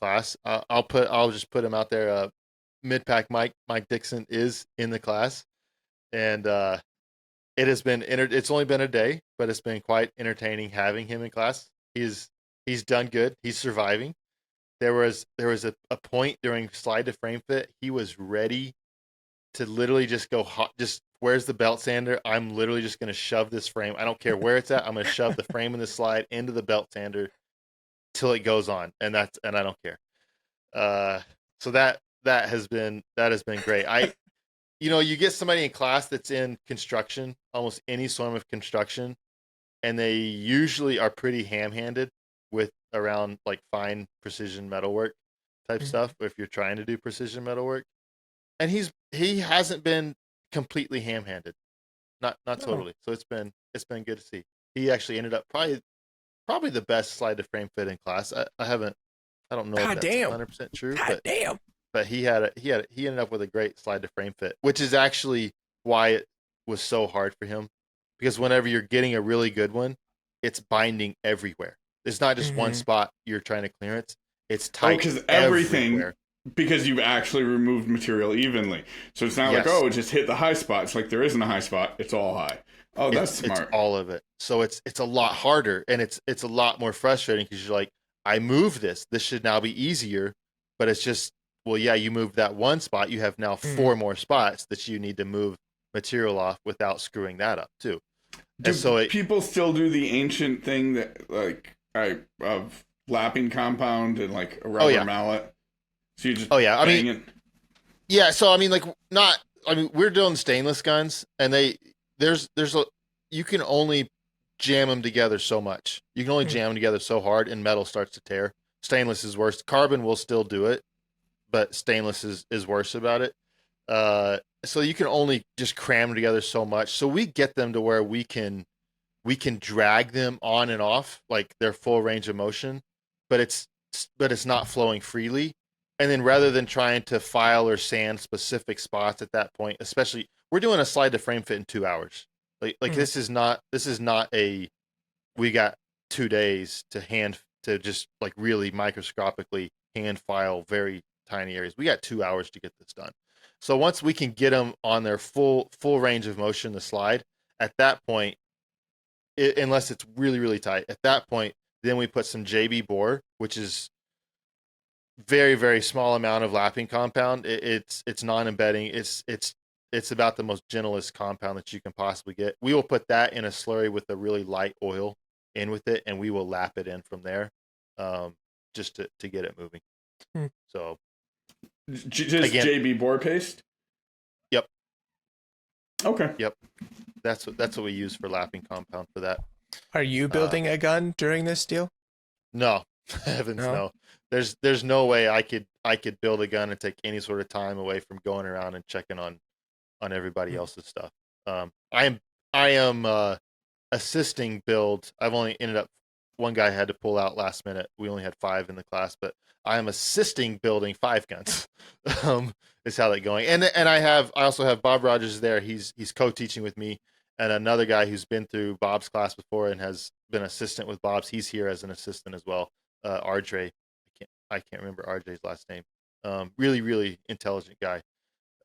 class. I'll just put him out there. Mid-pack Mike Dixon is in the class, and it has been it's only been a day, but it's been quite entertaining having him in class. He's done good. He's surviving. There was a point during slide to frame fit. He was ready to literally just go hot. Just where's the belt sander? I'm literally just going to shove this frame. I don't care where it's at. I'm going to shove the frame in the slide into the belt sander till it goes on, and I don't care. So that has been great. You get somebody in class that's in construction, almost any form of construction, and they usually are pretty ham-handed with around like fine precision metalwork type stuff. If you're trying to do precision metalwork, and he hasn't been completely ham-handed, not totally. So it's been good to see. He actually ended up probably the best slide to frame fit in class. I don't know if that's 100% true, but he ended up with a great slide to frame fit, which is actually why it was so hard for him, because whenever you're getting a really good one, it's binding everywhere. It's not just one spot you're trying to clearance. It's tight because everywhere. Because you've actually removed material evenly. So it's not like, it just hit the high spot. It's like there isn't a high spot. It's all high. Oh, that's smart. It's all of it. So it's a lot harder, and it's a lot more frustrating because you're like, I moved this. This should now be easier, but it's just, well, yeah, you moved that one spot. You have now 4 more spots that you need to move material off without screwing that up too. People still do the ancient thing that of lapping compound and like a rubber mallet? So you just I mean, it. Yeah, so I mean, like, not. I mean, we're doing stainless guns, and there's a you can only jam them together so much. You can only Hmm. jam them together so hard, and metal starts to tear. Stainless is worse. Carbon will still do it, but stainless is worse about it. So you can only just cram them together so much. So we get them to where we can drag them on and off like their full range of motion, but it's not flowing freely. And then rather than trying to file or sand specific spots at that point, especially we're doing a slide to frame fit in 2 hours. Like Hmm. this is not a we got 2 days to just like really microscopically hand file very tiny areas. We got 2 hours to get this done. So once we can get them on their full range of motion, the slide, at that point, unless it's really really tight, at that point, then we put some JB bore, which is very very small amount of lapping compound. It's non-embedding. It's about the most gentlest compound that you can possibly get. We will put that in a slurry with a really light oil in with it, and we will lap it in from there, just to get it moving. Hmm. So Just again, JB board paste. yep, Okay. yep. That's what we use for lapping compound for that. Are you building a gun during this deal? No, heavens No? no. There's no way I could build a gun and take any sort of time away from going around and checking on everybody Hmm. else's stuff. I am assisting build. I've only ended up one guy had to pull out last minute. We only had 5 in the class, but I am assisting building 5 guns. Is how that's going. And I also have Bob Rogers there. He's co-teaching with me, and another guy who's been through Bob's class before and has been assistant with Bob's. He's here as an assistant as well. RJ. I can't remember RJ's last name. Really really intelligent guy.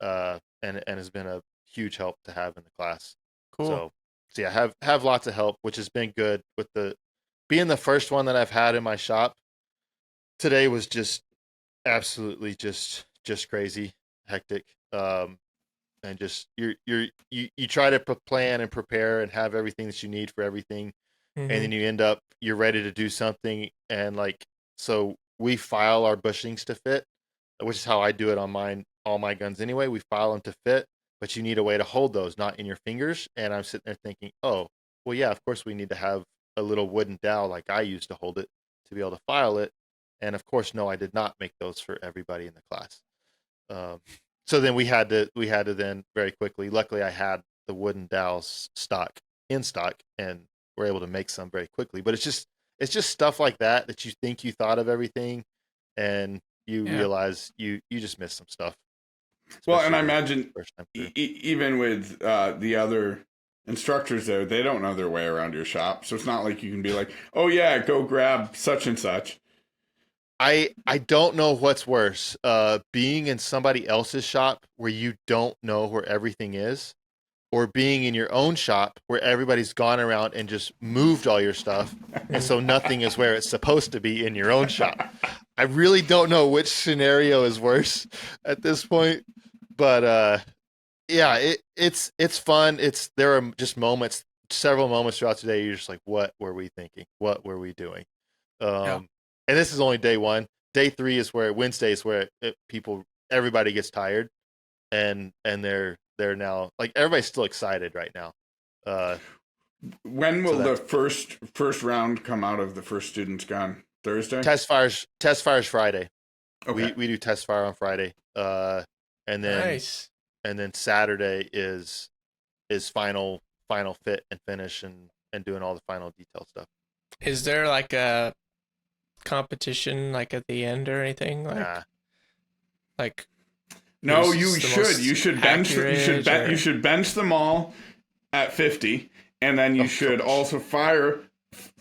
And has been a huge help to have in the class. Cool. So yeah, have lots of help, which has been good. With the being the first one that I've had in my shop, today was just absolutely just crazy, hectic. And just you try to plan and prepare and have everything that you need for everything, and Hmm. then you end up you're ready to do something, and like so we file our bushings to fit, which is how I do it on all my guns anyway. We file them to fit, but you need a way to hold those, not in your fingers. And I'm sitting there thinking, oh, well, yeah, of course we need to have a little wooden dowel like I used to hold it to be able to file it. And of course, no, I did not make those for everybody in the class. So then we had to then very quickly. Luckily, I had the wooden dowels in stock, and we're able to make some very quickly. But it's just stuff like that that you think you thought of everything, and you Yeah. realize you just missed some stuff. Well, and Especially I the imagine first time through. even with the other instructors there, they don't know their way around your shop. So it's not like you can be like, oh, yeah, go grab such and such. I don't know what's worse, being in somebody else's shop where you don't know where everything is, or being in your own shop where everybody's gone around and just moved all your stuff, and so nothing is where it's supposed to be in your own shop. I really don't know which scenario is worse at this point, but yeah, it's fun. There are just several moments throughout today. You're just like, what were we thinking? What were we doing? Yeah. And this is only day one. Day three is where Wednesday is where everybody gets tired, and they're now like everybody's still excited right now. When So will the that's first round come out of the first student's gun? Thursday? test fires Friday. Okay. We do test fire on Friday. And then Nice. Saturday is final fit and finish and doing all the final detail stuff. Is there like a competition like at the end or anything? Nah. Like No, who's you the should. most You should bench. accurate or- You should bench them all at 50, and then you Oh, should gosh. also fire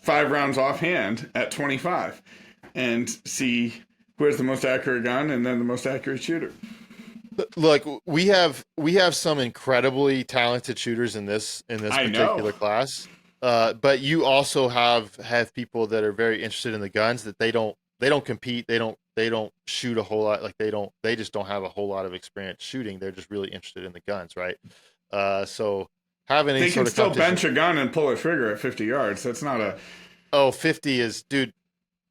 5 rounds offhand at 25, and see who has the most accurate gun, and then the most accurate shooter. Look, we have some incredibly talented shooters in this I particular know. class. But you also have people that are very interested in the guns that they don't compete. They don't shoot a whole lot. Like they just don't have a whole lot of experience shooting. They're just really interested in the guns, right? So having any They can sort of still competition. bench a gun and pull a trigger at 50 yards. That's not a Oh, 50 is, dude.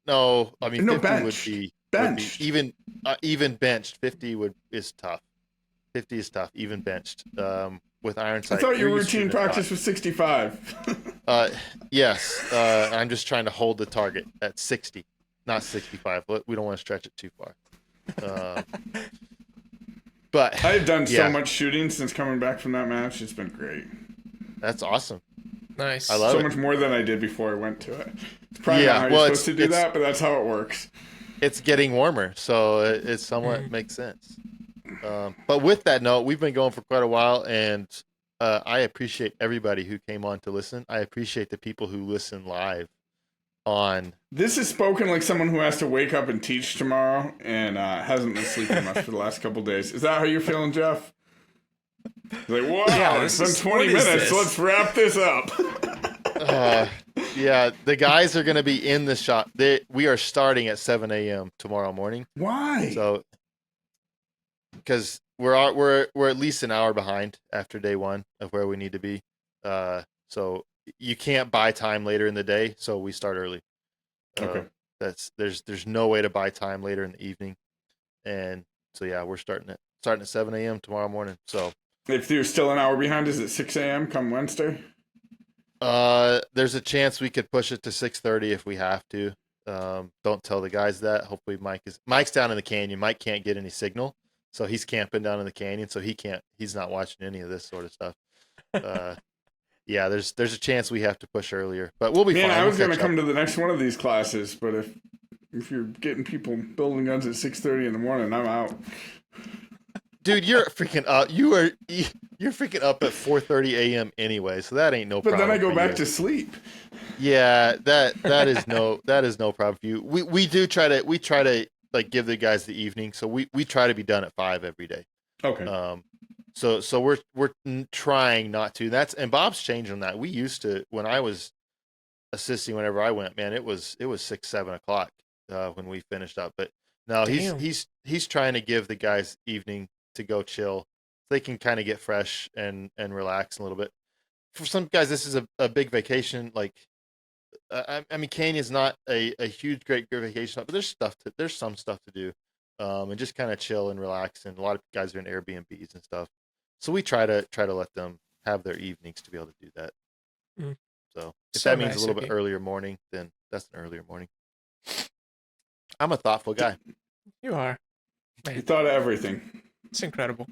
No, I mean no 50 bench. would be Benched. even benched. 50 is tough. 50 is tough, even benched. With iron I sight. thought your you're used to routine shooting at practice was 65. yes. I'm just trying to hold the target at 60, not 65. We don't want to stretch it too far. But I've done so yeah, much shooting since coming back from that match. It's been great. that's awesome. Nice. I love So it. much more than I did before I went to it. It's probably Yeah, not how well, you're supposed to do that, but that's how it works. It's getting warmer, so it somewhat makes sense. But with that note, we've been going for quite a while, and I appreciate everybody who came on to listen. I appreciate the people who listen live on. This is spoken like someone who has to wake up and teach tomorrow and hasn't been sleeping much for the last couple days. Is that how you're feeling, Jeff? Like, wow, Yeah, it's been what 20 is minutes. this? Let's wrap this up. Yeah, the guys are going to be in the shop. We are starting at 7 a.m. tomorrow morning. Why? So, because we're at least an hour behind after day one of where we need to be. So you can't buy time later in the day, so we start early. Okay. There's no way to buy time later in the evening, and so yeah, we're starting at 7 a.m. tomorrow morning. So If you're still an hour behind, is it 6 a.m. come Wednesday? there's a chance we could push it to 6:30 if we have to. Don't tell the guys that. Hopefully Mike's down in the canyon. Mike can't get any signal, so he's camping down in the canyon, so he's not watching any of this sort of stuff. Yeah, there's a chance we have to push earlier, but we'll be fine. I was We'll going to catch come up. to the next one of these classes, but if you're getting people building guns at 6:30 in the morning, I'm out. Dude, you're freaking up. You're freaking up at 4:30 a.m. anyway, so that ain't no But problem. then I go for back you. to sleep. Yeah, that is no problem for you. We try to like give the guys the evening, so we try to be done at 5 every day. Okay. So we're trying not to. And Bob's changed on that. We used to, when I was assisting, whenever I went, man, it was 6, 7 o'clock when we finished up. But no, Damn. he's trying to give the guys evening to go chill. So they can kind of get fresh and relax a little bit. For some guys, this is a big vacation. Like, I mean, Canyon's not a huge, great vacation, but there's some stuff to do, and just kind of chill and relax. And a lot of guys are in Airbnbs and stuff, so we try to let them have their evenings to be able to do that. Mm. So if So that means nice a little of bit you. earlier morning, then that's an earlier morning. I'm a thoughtful guy. You are. You Man, thought of everything. it's incredible.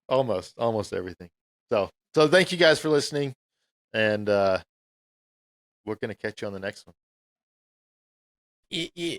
Almost everything. So thank you guys for listening, and we're gonna catch you on the next one. Yeah.